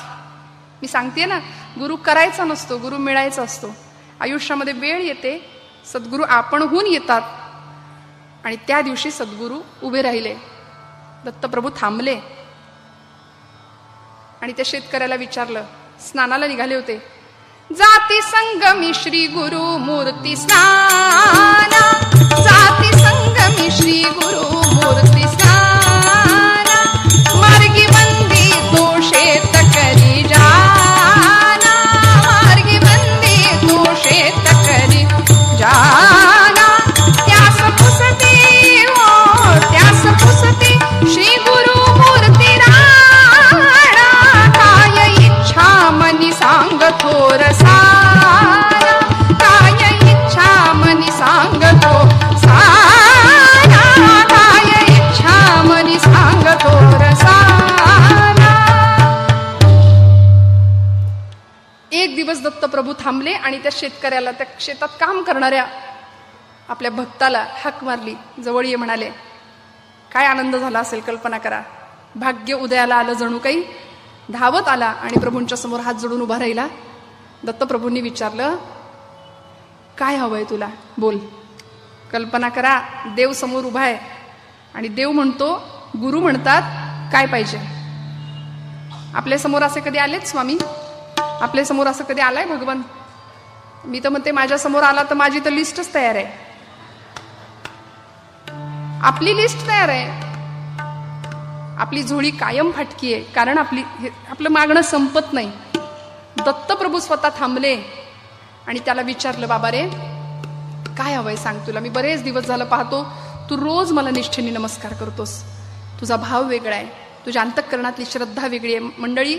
S1: मी सांगते ना, गुरु करायचा नसतो, गुरु मिळायचा असतो. आयुष्यामध्ये वेळ येते, सद्गुरू आपणहून येतात. आणि त्या दिवशी सद्गुरू उभे राहिले, दत्तप्रभू थांबले. आणि त्या शेतकऱ्याला विचारलं, स्नानाला निघाले होते, जाती संगमी श्री गुरु मूर्ती स्नाना, जाती संगमी श्री गुरु मूर्ती स्नाना, मार्गी बंदी तो शेत करी जाना, मार्गी बंदी तो शेत करी जाना. त्यास पुसती हो, त्यास पुसती श्री गुरु मूर्ती राणा, काय इच्छा मनी सांग थोर सारा, काय इच्छा मनी सांग थोर सारा, काय इच्छा मनी सांग थोर सारा. एक दिवस दत्तप्रभू थांबले आणि त्या शेतकऱ्याला, त्या शेतात काम करणाऱ्या आपल्या भक्ताला हाक मारली, जवळ ये म्हणाले. काय आनंद झाला असेल कल्पना करा. भाग्य उदयाला आलं, जणू काही धावत आला आणि प्रभूंच्या समोर हात जोडून उभा राहिला. दत्तप्रभूंनी विचारलं, काय हवंय तुला, बोल. कल्पना करा, देव समोर उभा आहे आणि देव म्हणतो, गुरु म्हणतात काय पाहिजे. आपल्या समोर असे कधी आलेत स्वामी? आपल्या समोर असं कधी आलाय भगवान? मी तर म्हणते, माझ्या समोर आला तर माझी तर लिस्टच तयार आहे. आपली लिस्ट तयार आहे. आपली झोळी कायम फाटकी आहे, कारण आपलं मागणं संपत नाही. दत्तप्रभू स्वतः थांबले आणि त्याला विचारलं, बाबा रे काय हवंय सांग, तुला मी बरेच दिवस झालं पाहतो, तू रोज मला निष्ठेने नमस्कार करतोस. तुझा भाव वेगळा आहे, तुझ्या अंतःकरणातली श्रद्धा वेगळी आहे. मंडळी,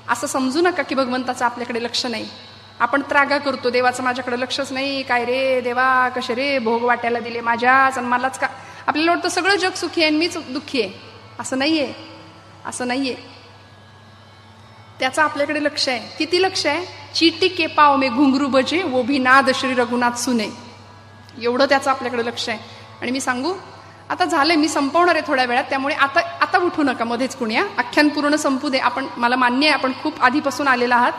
S1: असं समजू नका की भगवंताचं आपल्याकडे लक्ष नाही. आपण त्रागा करतो, देवाचं माझ्याकडे लक्षच नाही, काय रे देवा, कसे रे भोग वाट्याला दिले माझ्याच आणि मलाच का. आपल्याला वाटतं सगळं जग सुखी आहे आणि मीच दुःखी आहे. असं नाहीये, असं नाहीये. त्याचं आपल्याकडे लक्ष आहे. किती लक्ष आहे? चीटी के पाव में घुंगरू बजे वो भी नाद श्री रघुनाथ सुने. एवढं त्याचं आपल्याकडे लक्ष आहे. आणि मी सांगू, आता झालंय, मी संपवणार आहे थोड्या वेळात, त्यामुळे आता आता उठू नका मध्येच कुणी, आख्यान पूर्ण संपू दे. मला मान्य आहे आपण खूप आधीपासून आलेला आहात,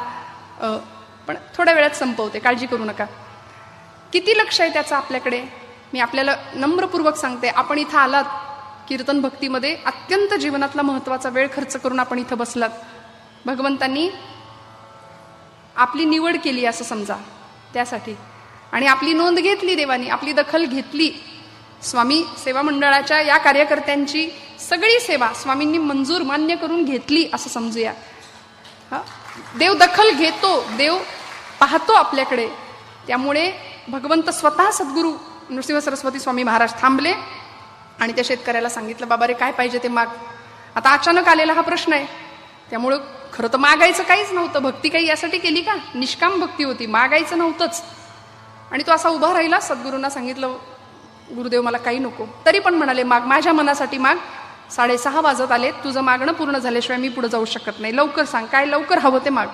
S1: पण थोड्या वेळात संपवते, काळजी करू नका. किती लक्ष आहे त्याचं आपल्याकडे? मी आपल्याला नम्रपूर्वक सांगते, आपण इथं आलात कीर्तन भक्तीमध्ये, अत्यंत जीवनातला महत्वाचा वेळ खर्च करून आपण इथं बसलात. भगवंतांनी आपली निवड केली असं समजा त्यासाठी, आणि आपली नोंद घेतली देवानी, आपली दखल घेतली. स्वामी सेवा मंडळाच्या या कार्यकर्त्यांची सगळी सेवा स्वामींनी मंजूर मान्य करून घेतली असं समजूया. देव दखल घेतो, देव पाहतो आपल्याकडे. त्यामुळे भगवंत स्वतः सद्गुरू नृसिंह सरस्वती स्वामी महाराज थांबले आणि त्या शेतकऱ्याला सांगितलं, बाबा रे काय पाहिजे ते माग. आता अचानक आलेला हा प्रश्न आहे, त्यामुळं खरं तर मागायचं काहीच नव्हतं. भक्ती काही यासाठी केली का? निष्काम भक्ती होती, मागायचं नव्हतंच. आणि तो असा उभा राहिला. सद्गुरूंना सांगितलं, गुरुदेव मला काही नको. तरी पण म्हणाले, माग, माझ्या मनासाठी माग. 6:30 वाजत आले, तुझं मागणं पूर्ण झाल्याशिवाय मी पुढे जाऊ शकत नाही, लवकर सांग काय लवकर हवं ते माग.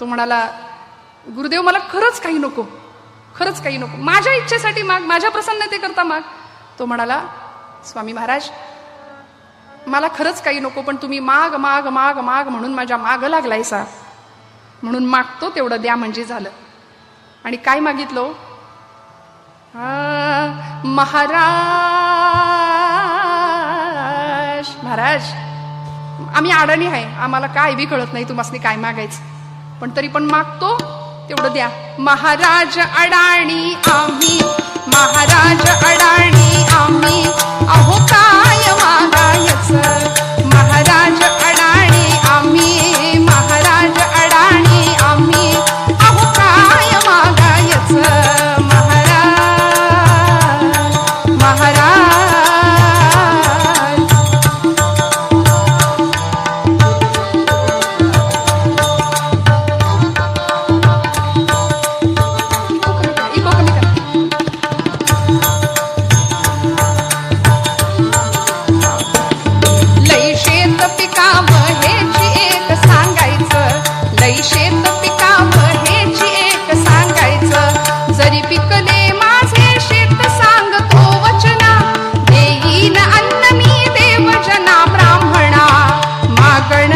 S1: तो म्हणाला, गुरुदेव मला खरंच काही नको, खरंच काही नको, माझ्या इच्छेसाठी माग, माझ्या प्रसन्नतेकरता माग. तो म्हणाला, स्वामी महाराज मला खरंच काही नको, पण तुम्ही माग माग माग माग म्हणून माझ्या माग लागलायसा, म्हणून मागतो तेवढं द्या म्हणजे झालं. आणि काय मागितलं? महाराज महाराज आम्ही अडाणी आहे, आम्हाला काय बी कळत नाही तुम्हाला काय मागायचं, पण तरी पण मागतो तेवढं द्या. महाराज अडाणी आम्ही, महाराज अडाणी आम्ही, अहो काय मागायचं. महाराज अडाणी आम्ही, महाराज अडाणी आम्ही, अहो काय मागायचं. महाराज महाराज शेत पिकावं हेची एक सांगायचं. जरी पिकले माझे शेत सांगतो वचना, देईन अन्न मी देवजना ब्राह्मणा. मागण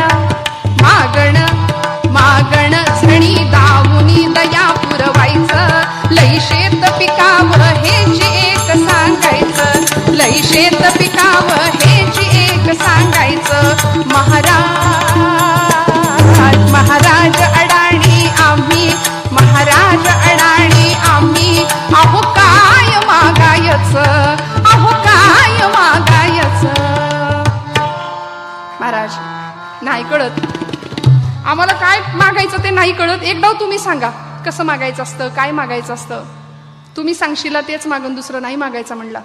S1: मागण मागण झणी दावुनी दया पुरवायचं. लई शेत पिकावं हेची एक सांगायचं, लई शेत पिकावं हेची एक सांगायचं. महाराज अडाणी आम्ही, महाराज अडाणी आम्ही, अहो काय मागायचं, अहो काय मागायचं. महाराज नाही कळत आम्हाला काय मागायचं ते नाही कळत, एकदा तुम्ही सांगा कसं मागायचं असतं, काय मागायचं असतं. तुम्ही सांगशीला तेच मागून दुसरं नाही मागायचं म्हणला.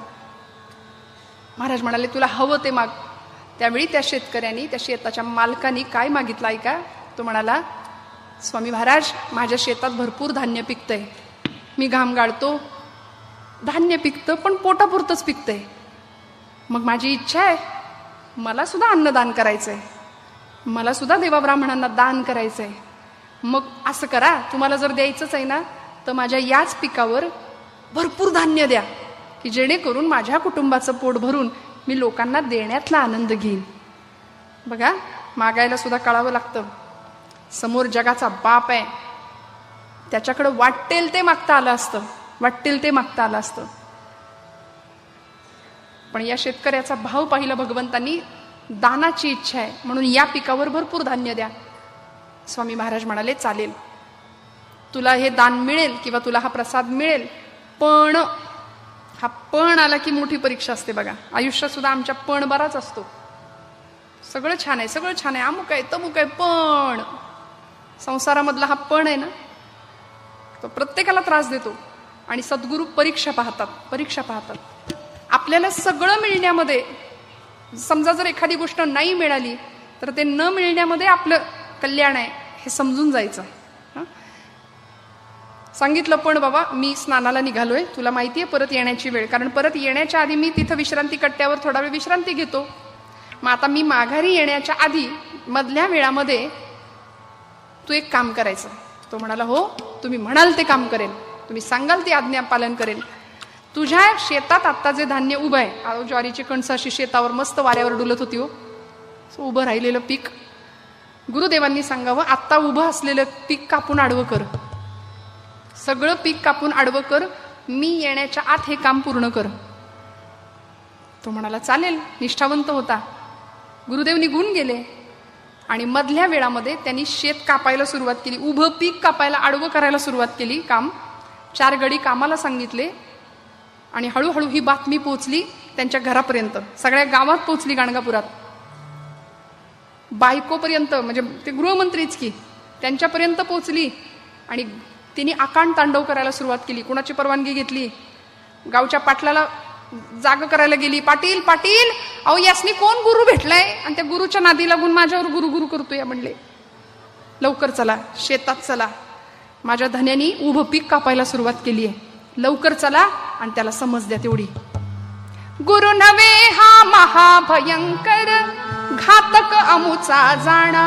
S1: महाराज म्हणाले, तुला हवं ते माग. त्यावेळी त्या शेतकऱ्यांनी, त्या शेताच्या मालकानी काय मागितलं ऐका. तो म्हणाला, स्वामी महाराज माझ्या शेतात भरपूर धान्य पिकतंय, मी घाम गाळतो, धान्य पिकतं पण पोटापुरतंच पिकतंय. मग माझी इच्छा आहे मला सुद्धा अन्नदान करायचंय, मला सुद्धा देवा ब्राह्मणांना दान करायचंय. मग असं करा, तुम्हाला जर द्यायचंच आहे ना तर माझ्या याच पिकावर भरपूर धान्य द्या, की जेणेकरून माझ्या कुटुंबाचं पोट भरून मी लोकांना देण्यातला आनंद घेईन. बघा मागायला सुद्धा कळावं लागतं. समोर जगाचा बाप आहे, त्याच्याकडं वाटेल ते मागता आलं असतं, वाटेल ते मागता आलं असतं. पण या शेतकऱ्याचा भाव पाहिला भगवंतांनी, दानाची इच्छा आहे म्हणून या पिकावर भरपूर धान्य द्या. स्वामी महाराज म्हणाले, चालेल, तुला हे दान मिळेल किंवा तुला हा प्रसाद मिळेल, पण हा पण आला की मोठी परीक्षा असते. बघा आयुष्यात सुद्धा आमच्या पण बराच असतो. सगळं छान आहे, सगळं छान आहे, अमुक आहे तमुक आहे, पण संसारामधला हा पण आहे ना, तो प्रत्येकाला त्रास देतो. आणि सद्गुरू परीक्षा पाहतात, परीक्षा पाहतात. आपल्याला सगळं मिळण्यामध्ये, समजा जर एखादी गोष्ट नाही मिळाली तर ते न मिळण्यामध्ये आपलं कल्याण आहे हे समजून जायचं. सांगितलं, पण बाबा मी स्नानाला निघालोय, तुला माहितीये परत येण्याची वेळ, कारण परत येण्याच्या आधी मी तिथं विश्रांती कट्ट्यावर थोडा वेळ विश्रांती घेतो. मग आता मी माघारी येण्याच्या आधी मधल्या वेळामध्ये तू एक काम करायचं. तो म्हणाला, हो तुम्ही म्हणाल ते काम करेल, तुम्ही सांगाल ते आज्ञा पालन करेल. तुझ्या शेतात आत्ता जे धान्य उभं आहे, ज्वारीची कणसं अशी शेतावर मस्त वाऱ्यावर डुलत होती हो, उभं राहिलेलं पीक, गुरुदेवांनी सांगावं आत्ता उभं असलेलं पीक कापून आडवं कर, सगळं पीक कापून आडवं कर, मी येण्याच्या आत हे काम पूर्ण कर. तो म्हणाला चालेल, निष्ठावंत होता. गुरुदेव निघून गेले आणि मधल्या वेळामध्ये त्यांनी शेत कापायला सुरुवात केली, उभं पीक कापायला आडवं करायला सुरुवात केली. काम 4 गडी कामाला सांगितले आणि हळूहळू ही बातमी पोहोचली त्यांच्या घरापर्यंत, सगळ्या गावात पोहोचली, गाणगापुरात, बायकोपर्यंत, म्हणजे ते गृहमंत्रीच की, त्यांच्यापर्यंत पोहोचली. आणि तिने आकांड तांडव करायला सुरुवात केली. कुणाची परवानगी घेतली? गावच्या पाटलाला जाग करायला गेली. पाटील पाटील, अहो यासनी कोण गुरु भेटलाय आणि त्या गुरुच्या नादी लागून माझ्यावर गुरु गुरु करतोय म्हणले. लवकर चला, शेतात चला, माझ्या धन्यानी उभं पीक कापायला सुरुवात केली आहे, लवकर चला आणि त्याला समज द्या तेवढी. गुरु नवे हा महाभयंकर, घातक अमुचा जाणा,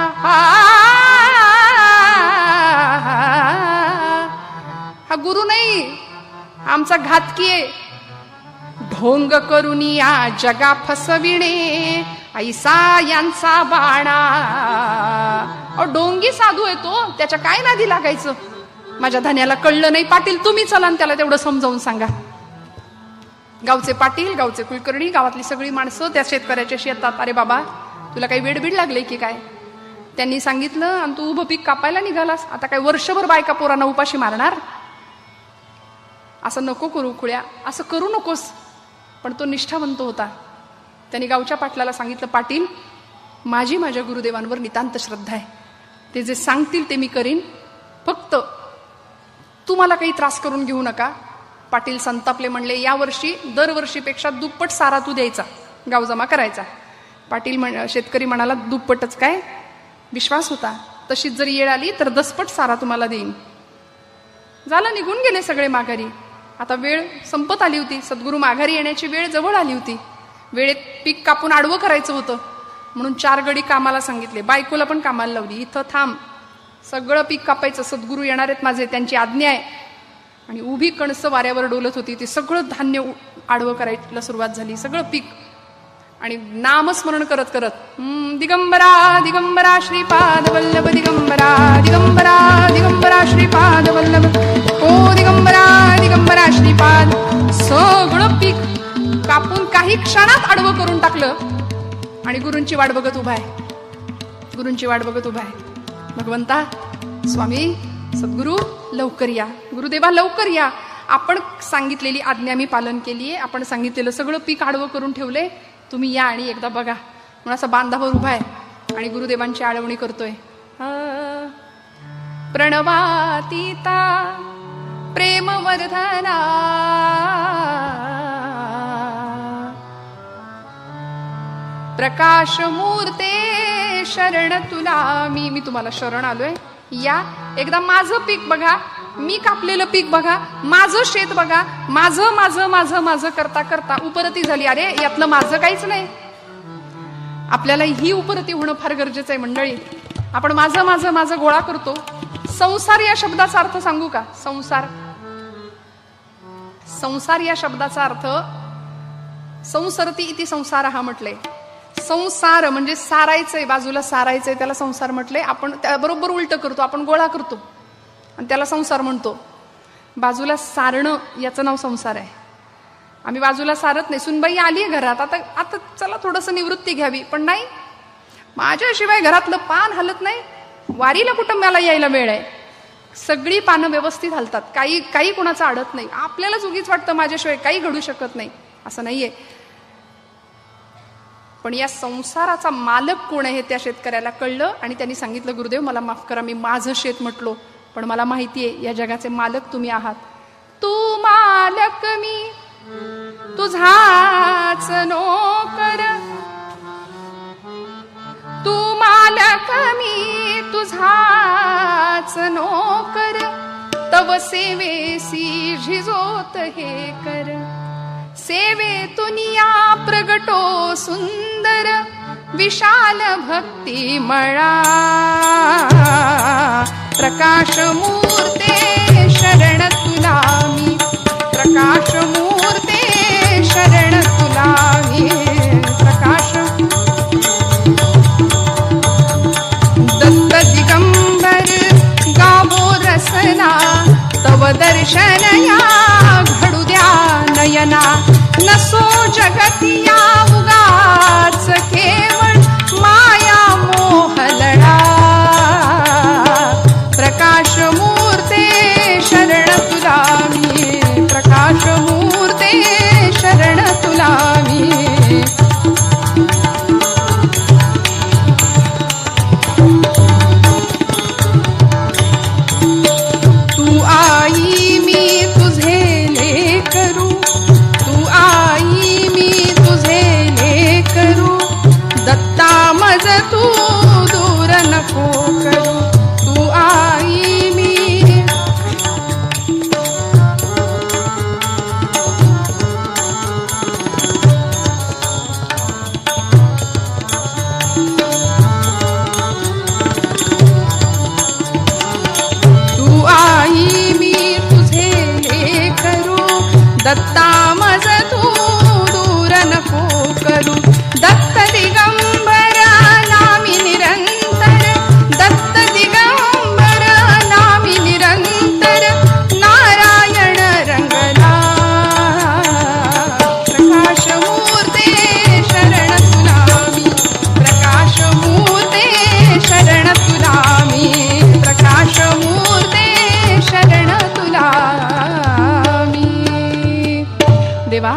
S1: हा गुरु नाही, आमचा घातकी आहे. ढोंग करून या जगा फसविणे, ऐसा यांचा बाणा. ढोंगी साधू आहे तो, त्याच्या काय नादी लागायचं. माझ्या धन्याला कळलं नाही. पाटील तुम्ही चला आणि त्याला तेवढं समजावून सांगा. गावचे पाटील, गावचे कुलकर्णी, गावातली सगळी माणसं त्या शेतकऱ्याच्या शेतात, अरे बाबा तुला काही वेडबीड लागले की काय, त्यांनी सांगितलं आणि तू उभं पीक कापायला निघालास, आता काय वर्षभर बायका पोरांना उपाशी मारणार, असं नको करू खुळ्या, असं करू नकोस. पण तो निष्ठावंत होता. त्यांनी गावच्या पाटलाला सांगितलं, पाटील माझी माझ्या गुरुदेवांवर नितांत श्रद्धा आहे, ते जे सांगतील ते मी करीन, फक्त तुम्हाला काही त्रास करून घेऊ नका. पाटील संतापले, म्हणले यावर्षी दरवर्षीपेक्षा दुप्पट सारा तू द्यायचा, गाव जमा करायचा. पाटील शेतकरी म्हणाला दुप्पटच काय, विश्वास होता, तशीच जर येळ आली तर 10पट सारा तुम्हाला देईन. झालं, निघून गेले सगळे माघारी. आता वेळ संपत आली होती, सद्गुरू माघारी येण्याची वेळ जवळ आली होती. वेळेत पीक कापून आडवं करायचं होतं म्हणून 4 गडी कामाला सांगितले, बायकोला पण कामाला लावली, इथं थांब, सगळं पीक कापायचं, सद्गुरू येणार आहेत माझे, त्यांची आज्ञा आहे. आणि उभी कणसं वाऱ्यावर डोलत होती, ते सगळं धान्य आडवं करायला सुरुवात झाली, सगळं पीक. आणि नामस्मरण करत करत दिगंबरा दिगंबरा श्रीपाद वल्लभ, दिगंबरा दिगंबरा दिगंबरा श्रीपाद वल्लभ, ओ दिगंबरा दिगंबरा श्रीपाद. सगळं पीक कापून काही क्षणात आडवं करून टाकलं आणि गुरूंची वाट बघत उभा आहे, गुरूंची वाट बघत उभा आहे. भगवंता स्वामी सद्गुरू लवकर या, गुरुदेवा लवकर या, आपण सांगितलेली आज्ञा मी पालन केली आहे, आपण सांगितलेलं सगळं पीक आडवं करून ठेवलंय, तुम्ही या आणि एकदा बघा. म्हणून असं बांधावर उभा आहे आणि गुरुदेवांची आळवणी करतोय. प्रणवातीता प्रेमवर्धना, प्रकाश मूर्ते शरण तुला मी तुम्हाला शरण आलोय. या एकदा माझं पीक बघा, मी कापलेलं पीक बघा, माझं शेत बघा, माझं माझं माझं माझं करता करता उपरती झाली. अरे यातलं माझं काहीच नाही. आपल्याला ही उपरती होणं फार गरजेचं आहे मंडळी. आपण माझं माझं माझं गोळा करतो. संसार या शब्दाचा अर्थ सांगू का? संसार, संसार या शब्दाचा अर्थ संसरती इति संसार हा म्हटलंय. संसार म्हणजे सारायचंय, बाजूला सारायचंय, त्याला संसार म्हटलंय. आपण त्याबरोबर उलट करतो, आपण गोळा करतो आणि त्याला संसार म्हणतो. बाजूला सारणं याचं नाव संसार आहे. आम्ही बाजूला सारत नाही. सुनबाई आली आहे घरात, आता चला थोडंसं निवृत्ती घ्यावी, पण नाही, माझ्याशिवाय घरातलं पान हलत नाही. वारीला कुटुंबाला यायला वेळ आहे, सगळी पानं व्यवस्थित हलतात, काही कोणाचं अडत नाही. आपल्यालाच उगीच वाटतं माझ्याशिवाय काही घडू शकत नाही, असं नाहीये. पण या संसाराचा मालक कोण आहे त्या शेतकऱ्याला कळलं आणि त्यांनी सांगितलं, गुरुदेव मला माफ करा, मी माझं शेत म्हटलो, पण मला माहितीये या जगाचे मालक तुम्ही आहात. तू मालक मी तुझाच नोकर, तू मालक मी तुझाच नोकर, तव सेवेसी झिजोत हे कर. सेवेतुनिया प्रगटो सुंदर, विशाल भक्ती मळा. प्रकाश मूर्ते शरण तुला मी, प्रकाश मूर्ते तनया घडू द्या नयना, नसो जगतिया उगाच केवळ माया मोहलळा. प्रकाश मूर्ते शरण तुला मी, प्रकाश मूर्ते शरण तुला मी. तू आई मी तुझे लेकरू, तू आई मी तुझे लेकरू, दत्ता मज तू दूर नको करू. तू आई मी. दत्ता मज तू दूर नको करू. दत्त दिगंबर नामी निरंतर, दत्त दिगंबर नामी निरंतर, नारायण रंगला. प्रकाश मूर्ते शरण तुला मी, प्रकाश मूर्ते शरण तुला मी, प्रकाश मूर्ते शरण तुला. देवा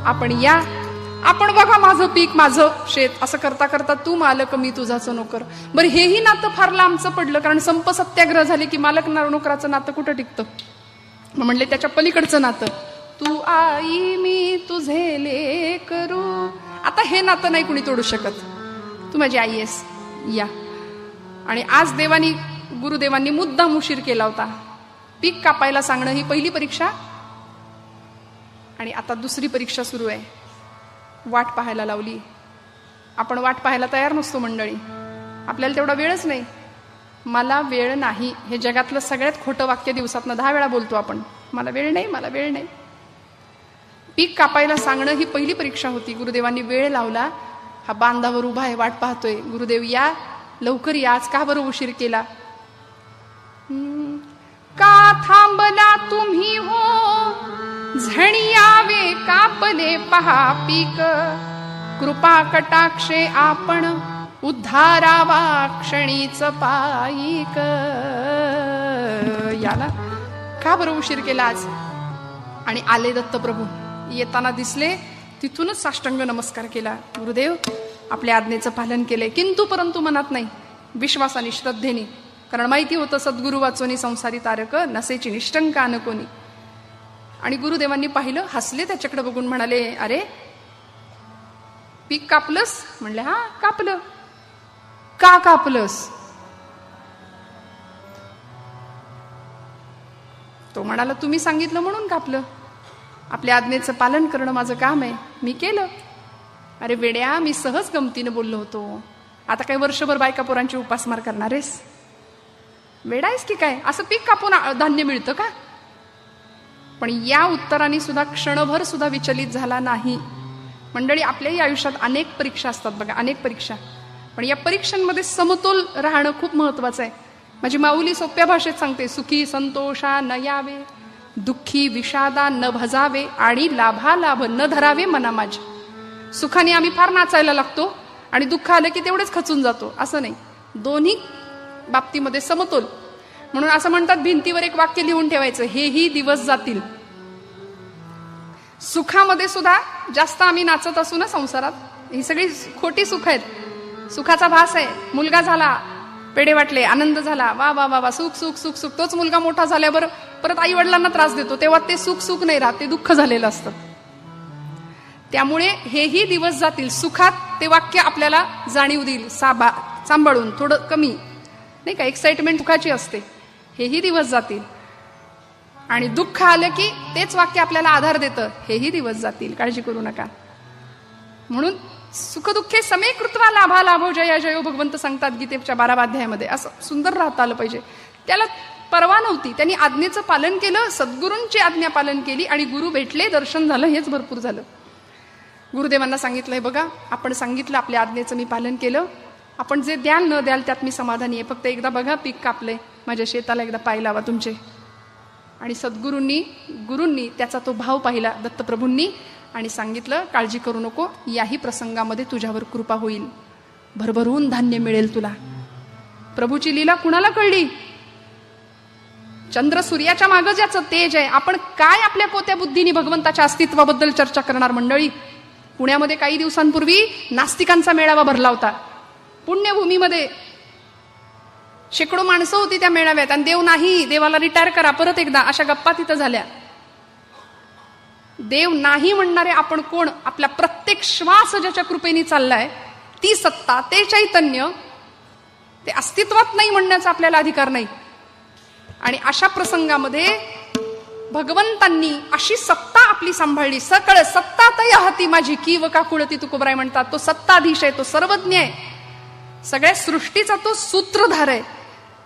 S1: आपण या, आपण बघा माझं पीक माझं शेत, असं करता करता तू मालक मी तुझाच नोकर. बरं हेही नातं फार लांबचं पडलं, कारण संप सत्याग्रह झाले की मालक नोकराचं नातं कुठं टिकतं. म्हणले त्याच्या पलीकडचं नातं, तू आई मी तुझे लेकरू. आता हे नातं नाही कुणी तोडू शकत. तू माझी आई आहेस या. आणि आज देवानी गुरुदेवांनी मुद्दाम उशीर केला होता. पीक कापायला सांगणं ही पहिली परीक्षा, आणि आता दुसरी परीक्षा सुरू आहे. वाट पाहायला लावली. आपण वाट पाहायला तयार नसतो मंडळी, आपल्याला तेवढा वेळच नाही. मला वेळ नाही हे जगातलं सगळ्यात खोटं वाक्य दिवसातनं 10 वेळा बोलतो आपण. मला वेळ नाही, मला वेळ नाही. पीक कापायला सांगणं ही पहिली परीक्षा होती. गुरुदेवांनी वेळ लावला. हा बांधावर उभा आहे, वाट पाहतोय. गुरुदेव या, लवकर या, आज का बरं उशीर केला. का थांबला तुम्ही हो, झणियावे कापले पहा पीक, कृपा कटाक्षे आपण उद्धारावा क्षणीच पायिक. याला का बरं उशीर केला आज. आणि आले दत्तप्रभू, येताना दिसले, तिथूनच साष्टांग नमस्कार केला. गुरुदेव आपल्या आज्ञेचं पालन केलंय, किंतु परंतु मनात नाही, विश्वासाने श्रद्धेने. कारण माहिती होतं सद्गुरु वाचोनी संसारी तारक, नसेची निष्टंका न कोणी. आणि गुरुदेवांनी पाहिलं, हसले त्याच्याकडे बघून, म्हणाले अरे पीक कापलंस. म्हणले हा कापलं. का कापलंस. तो म्हणाला तुम्ही सांगितलं म्हणून कापलं. आपल्या आज्ञेचं पालन करणं माझं काम आहे, मी केलं. अरे वेड्या, मी सहज गमतीनं बोललो होतो. आता काही वर्षभर बायका पोरांची उपासमार करणार आहेस. वेडा आहेस की काय. असं पीक कापून धान्य मिळतं का. पण या उत्तराने सुद्धा क्षणभर सुद्धा विचलित झाला नाही. मंडळी आपल्याही आयुष्यात अनेक परीक्षा असतात बघा, अनेक परीक्षा. पण या परीक्षांमध्ये समतोल राहणं खूप महत्वाचं आहे. माझी माऊली सोप्या भाषेत सांगते, सुखी संतोषा न यावे, दुःखी विषादा न भजावे, आणि लाभालाभ न धरावे मना माझे. सुखाने आम्ही फार नाचायला लागतो आणि दुःख आलं की तेवढेच खचून जातो. असं नाही, दोन्ही बाबतीमध्ये समतोल. म्हणून असं म्हणतात, भिंतीवर एक वाक्य लिहून ठेवायचं, हेही दिवस जातील. सुखामध्ये सुद्धा जास्त आम्ही नाचत असू ना संसारात, ही सगळी खोटी सुख आहेत. सुखाचा भास आहे. मुलगा झाला, पेढे वाटले, आनंद झाला, वा वा वा वा, सुख सुख सुख सुख. तोच मुलगा मोठा झाल्यावर परत आई वडिलांना त्रास देतो, तेव्हा ते सुख सुख नाही राहत, ते दुःख झालेलं असतं. त्यामुळे हेही दिवस जातील. सुखात ते वाक्य आपल्याला जाणीव देईल, सांभाळून थोडं कमी नाही का, एक्साइटमेंट सुखाची असते. हेही दिवस जातील. आणि दुःख आलं की तेच वाक्य आपल्याला आधार देतं, हेही दिवस जातील, काळजी करू नका. म्हणून सुखदुःखे समे कृत्वा लाभा लाभो जया जयो, भगवंत सांगतात गीतेच्या 12व्या अध्यायामध्ये. असं सुंदर राहता आलं पाहिजे. त्याला परवा नव्हती, त्यांनी आज्ञेचं पालन केलं, सद्गुरूंची आज्ञा पालन केली, आणि गुरु भेटले, दर्शन झालं, हेच भरपूर झालं. गुरुदेवांना सांगितलंय बघा, आपण सांगितलं, आपल्या आज्ञेचं मी पालन केलं, आपण जे द्याल न द्याल त्यात मी समाधानी आहे. फक्त एकदा बघा पीक कापलंय, माझ्या शेताला एकदा पाय लावा तुमचे. आणि गुरूंनी त्याचा तो भाव पाहिला दत्तप्रभूंनी आणि सांगितलं, काळजी करू नको, याही प्रसंगामध्ये तुझ्यावर कृपा होईल, भरभरून धान्य मिळेल तुला. प्रभूची लीला कुणाला कळली? चंद्र सूर्याच्या मागं ज्याचं तेज आहे. आपण काय आपल्या कोत्या बुद्धीने भगवंताच्या अस्तित्वाबद्दल चर्चा करणार मंडळी? पुण्यामध्ये काही दिवसांपूर्वी नास्तिकांचा मेळावा भरला होता. पुण्यभूमीमध्ये शेकडो माणसं होती त्या मेळाव्यात. आणि देव नाही, देवाला रिटायर करा परत एकदा, अशा गप्पा तिथं झाल्या. देव नाही म्हणणारे आपण कोण? आपला प्रत्येक श्वास ज्याच्या कृपेने चाललाय, ती सत्ता, ते चैतन्य, ते अस्तित्वात नाही म्हणण्याचा आपल्याला अधिकार नाही. आणि अशा प्रसंगामध्ये भगवंतांनी अशी सत्ता आपली सांभाळली. सकळ सत्ता तया हाती माझी, कीव का कुळती तुकोबराय म्हणतात. तो सत्ताधीश आहे, तो सर्वज्ञ आहे, सगळ्या सृष्टीचा तो सूत्रधार आहे.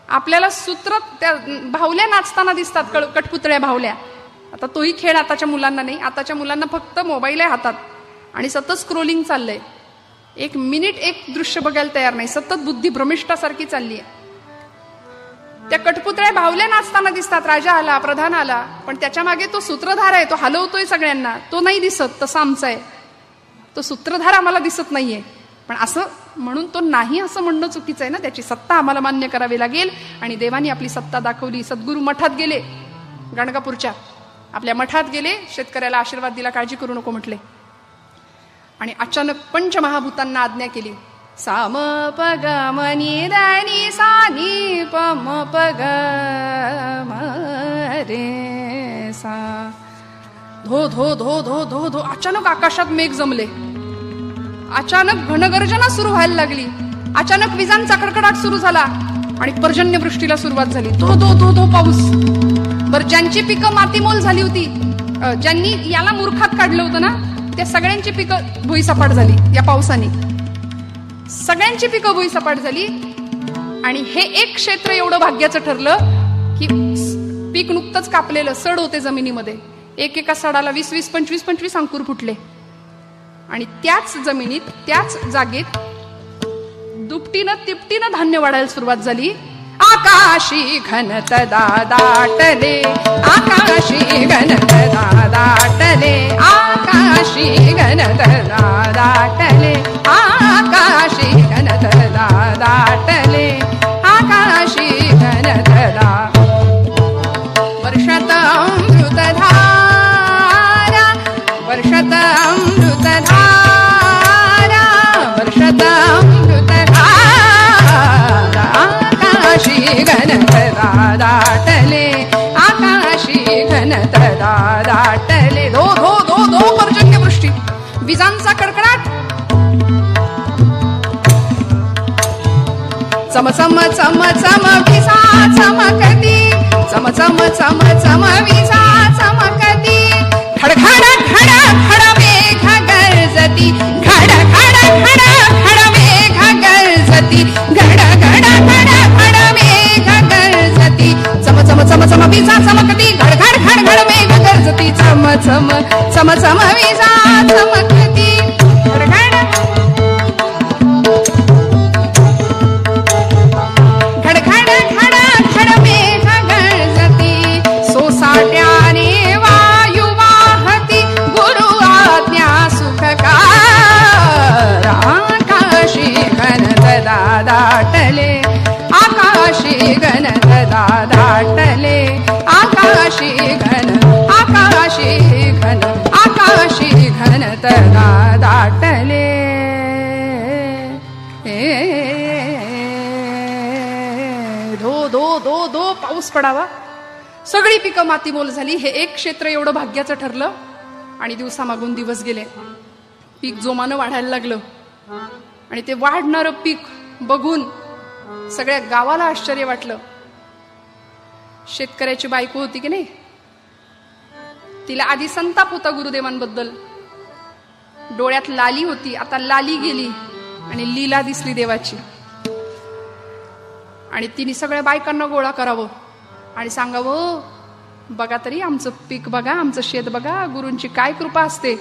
S1: आपल्याला सूत्र त्या भावल्या नाचताना दिसतात, कठपुतळ्या भावल्या. आता तोही खेळ आताच्या मुलांना नाही. आताच्या मुलांना फक्त मोबाईल आहे हातात आणि सतत स्क्रोलिंग चाललंय. एक मिनिट एक दृश्य बघायला तयार नाही, सतत बुद्धी भ्रमिष्ठासारखी चालली आहे. त्या कठपुतळ्या भावल्या नाचताना दिसतात, राजा आला, प्रधान आला, पण त्याच्या मागे तो सूत्रधार आहे, तो हलवतोय सगळ्यांना. तो नाही दिसत, तसा आमचा आहे. तो सूत्रधार आम्हाला दिसत नाहीये. पण असं म्हणून तो नाही असं म्हणणं चुकीचं आहे ना. त्याची सत्ता आम्हाला मान्य करावी लागेल. आणि देवानी आपली सत्ता दाखवली. सद्गुरू मठात गेले, गाणगापूरच्या आपल्या मठात गेले, शेतकऱ्याला आशीर्वाद दिला, काळजी करू नको म्हटले. आणि अचानक पंचमहाभूतांना आज्ञा केली, साम प ग म नि द नि सा नि प म प ग म रे सा. धो धो धो धो धो धो. अचानक आकाशात मेघ जमले. अचानक घनगर्जना सुरू व्हायला लागली. अचानक विजांचा कडकडाट सुरू झाला आणि पर्जन्यवृष्टीला सुरुवात झाली. धो धो धो धो पाऊस. बरं, ज्यांची पिकं मातीमोल झाली होती, ज्यांनी याला मूर्खात काढलं होतं ना, त्या सगळ्यांची पिकं भुईसपाट झाली या पावसाने. सगळ्यांची पिकं भुईसपाट झाली. आणि हे एक क्षेत्र एवढं भाग्याचं ठरलं की पीक नुकतंच कापलेलं सड होते जमिनीमध्ये. एका सडाला 20-20, 25-25 अंकुर फुटले. आणि त्याच जमिनीत, त्याच जागेत दुपटीनं तिपटीनं धान्य वाढायला सुरुवात झाली. आकाशी घनत दाटले, आकाशी घनत दाटले, आकाशी घनत दाटले, आकाशी घनत दाटले, आकाशी घनत वर्षत अमृतधारा, वर्षत अमृतधारा, वर्षत अमृतधारा, आकाशी घनत दाटले, आकाशी घनत दाटले. धो धो धो धो पर्जन्यवृष्टी, विजांचा कडकडाट. चम चम चम चम विजा चमकती, चम चम चम चम विजा चमकती, खडखड खड खड मेघ गरजती, खड खड खड खड मेघ गरजती, घड घड खड खड मेघ गरजती, चम चम चम चम विजा चमकती, घड घड खड खड मेघ गरजती, चम चम चम चम विजा चमकती, खडखड दाटले, आकाशी घनत दाटले, आकाशी घन, आकाशी घन, आकाशी घनत दाटले. धो धो धो धो पाऊस पडावा. सगळी पिकं मातीमोल झाली. हे एक क्षेत्र एवढं भाग्याचं ठरलं. आणि दिवसामागून दिवस गेले. पीक जोमानं वाढायला लागलं. आणि ते वाढणारं पीक बघून सगळ्या गावाला आश्चर्य वाटलं. शेतकऱ्याची बायको होती की नाही, तिला आधी संताप होता गुरुदेवांबद्दल. डोळ्यात लाली होती, आता लाली गेली आणि लीला दिसली देवाची. आणि तिने सगळ्या बायकांना गोळा करावं आणि सांगावं, बघा तरी आमचं पीक बघा, आमचं शेत बघा, गुरूंची काय कृपा असते.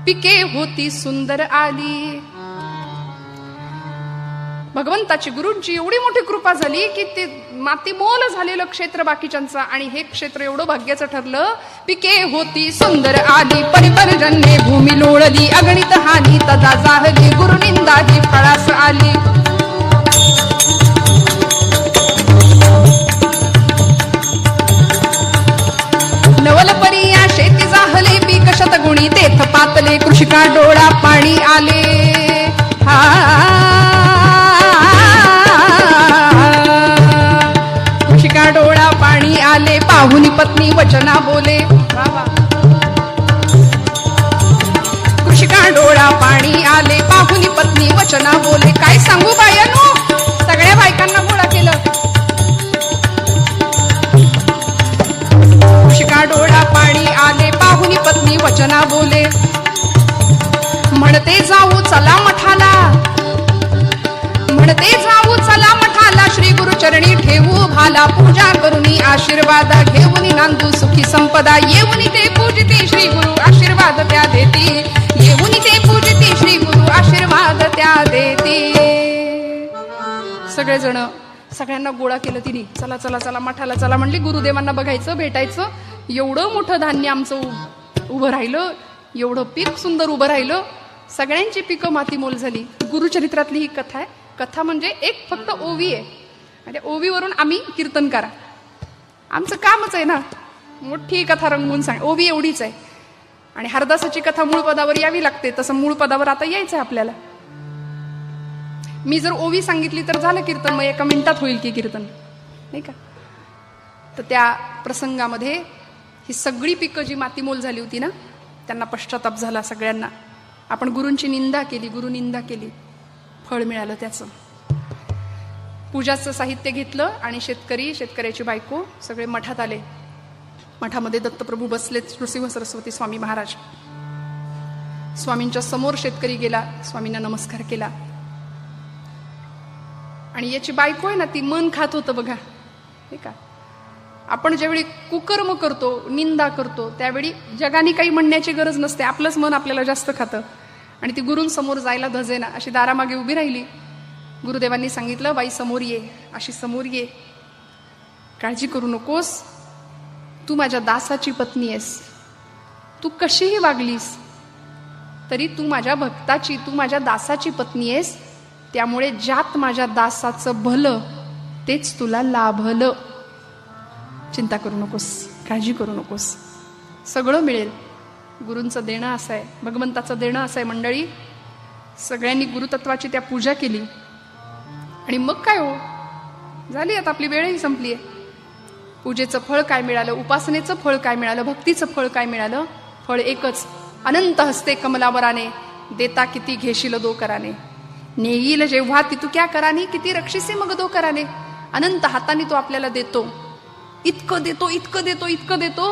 S1: पिके होती सुंदर आली, भगवंताची गुरूंची एवढी मोठी कृपा झाली की ते मातीमोल झालेलं क्षेत्र बाकीच्यांचं, आणि हे क्षेत्र एवढं भाग्याचं ठरलं. पिके होती सुंदर आली परिपर्जन्ये, भूमी लोळली अगणित हानी, तदा जाहली गुरुनिंदा ही फळास आली. नवलपरी या शेती जाहले पीक शतगुणी, तेथ पातले कृषिका डोळा पाणी आले. कृषिका डोळा पाणी आले, पाहुनी पत्नी वचना बोले. कृषिका डोळा पाणी आले, पाहुनी पत्नी वचना बोले. काय सांगू बायानो, सगळ्या बायकांना गोळा केलं. कृषिका डोळा पाणी आले, पाहुनी पत्नी वचना बोले. म्हणते जाऊ चला मठाला, म्हणते जाऊ चला मठाला, श्री गुरु चरणी ठेवू भाला. पूजा करुनी आशीर्वाद घेऊन नांदू सुखी संपदा, येऊन ते पूजिते श्री गुरु आशीर्वाद त्या देती. येऊन ते पूजिते श्री गुरु आशीर्वाद त्या देती. सगळेजण सगळ्यांना गोळा केलं तिने. चला चला चला मठाला चला म्हणली. गुरुदेवांना बघायचं, भेटायचं. एवढं मोठं धान्य आमचं उभं राहिलं, एवढं पीक सुंदर उभं राहिलं. सगळ्यांची पिकं मातीमोल झाली. गुरुचरित्रातली ही कथा आहे. कथा म्हणजे एक फक्त ओवी आहे, आणि ओवीवरून आम्ही कीर्तन करा. आमचं कामच आहे ना, मोठी कथा रंगवून सांग. ओवी एवढीच आहे. आणि हरदासाची कथा मूळ पदावर यावी लागते, तसं मूळ पदावर आता यायचं आहे आपल्याला. मी जर ओवी सांगितली तर झालं कीर्तन, मग एका मिनिटात होईल की कीर्तन, नाही का. तर त्या प्रसंगामध्ये ही सगळी पिकं जी मातीमोल झाली होती ना, त्यांना पश्चाताप झाला सगळ्यांना. आपण गुरूंची निंदा केली, गुरुनिंदा केली, फळ मिळालं त्याचं. पूजाचं साहित्य घेतलं आणि शेतकरी, शेतकऱ्याची बायको सगळे मठात आले. मठामध्ये दत्तप्रभू बसले, नृसिंह सरस्वती स्वामी महाराज. स्वामींच्या समोर शेतकरी गेला, स्वामींना नमस्कार केला. आणि याची बायको आहे ना, ती मन खात होतं बघा, नाही का. आपण ज्यावेळी कुकर्म करतो, निंदा करतो, त्यावेळी जगाने काही म्हणण्याची गरज नसते, आपलंच मन आपल्याला जास्त खातं. आणि ती गुरूंसमोर जायला धजेना, अशी दारामागे उभी राहिली. गुरुदेवांनी सांगितलं, बाई समोर ये, अशी समोर ये, काळजी करू नकोस, तू माझ्या दासाची पत्नी आहेस. तू कशीही वागलीस तरी तू माझ्या भक्ताची, तू माझ्या दासाची पत्नी आहेस. त्यामुळे ज्यात माझ्या दासाचं भलं तेच तुला लाभलं. चिंता करू नकोस, काळजी करू नकोस, सगळं मिळेल. गुरूंचं देणं असं आहे, भगवंताचं देणं असं आहे. मंडळी, सगळ्यांनी गुरुतत्वाची त्या पूजा केली. आणि मग काय हो, झाली आता आपली वेळही संपली आहे. पूजेचं फळ काय मिळालं, उपासनेचं फळ काय मिळालं, भक्तीचं फळ काय मिळालं. फळ एकच, अनंत हस्ते कमलावराने, देता किती घेशील दो कराने. नेईल जेव्हा ती तू क्या कराने, किती रक्षिसे मग दो कराने. अनंत हाताने तो आपल्याला देतो, इतकं देतो, इतकं देतो, इतकं देतो.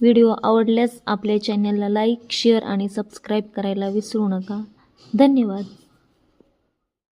S2: व्हिडिओ आवडल्यास आपल्या चॅनलला लाईक, शेअर आणि सबस्क्राईब करायला विसरू नका. धन्यवाद.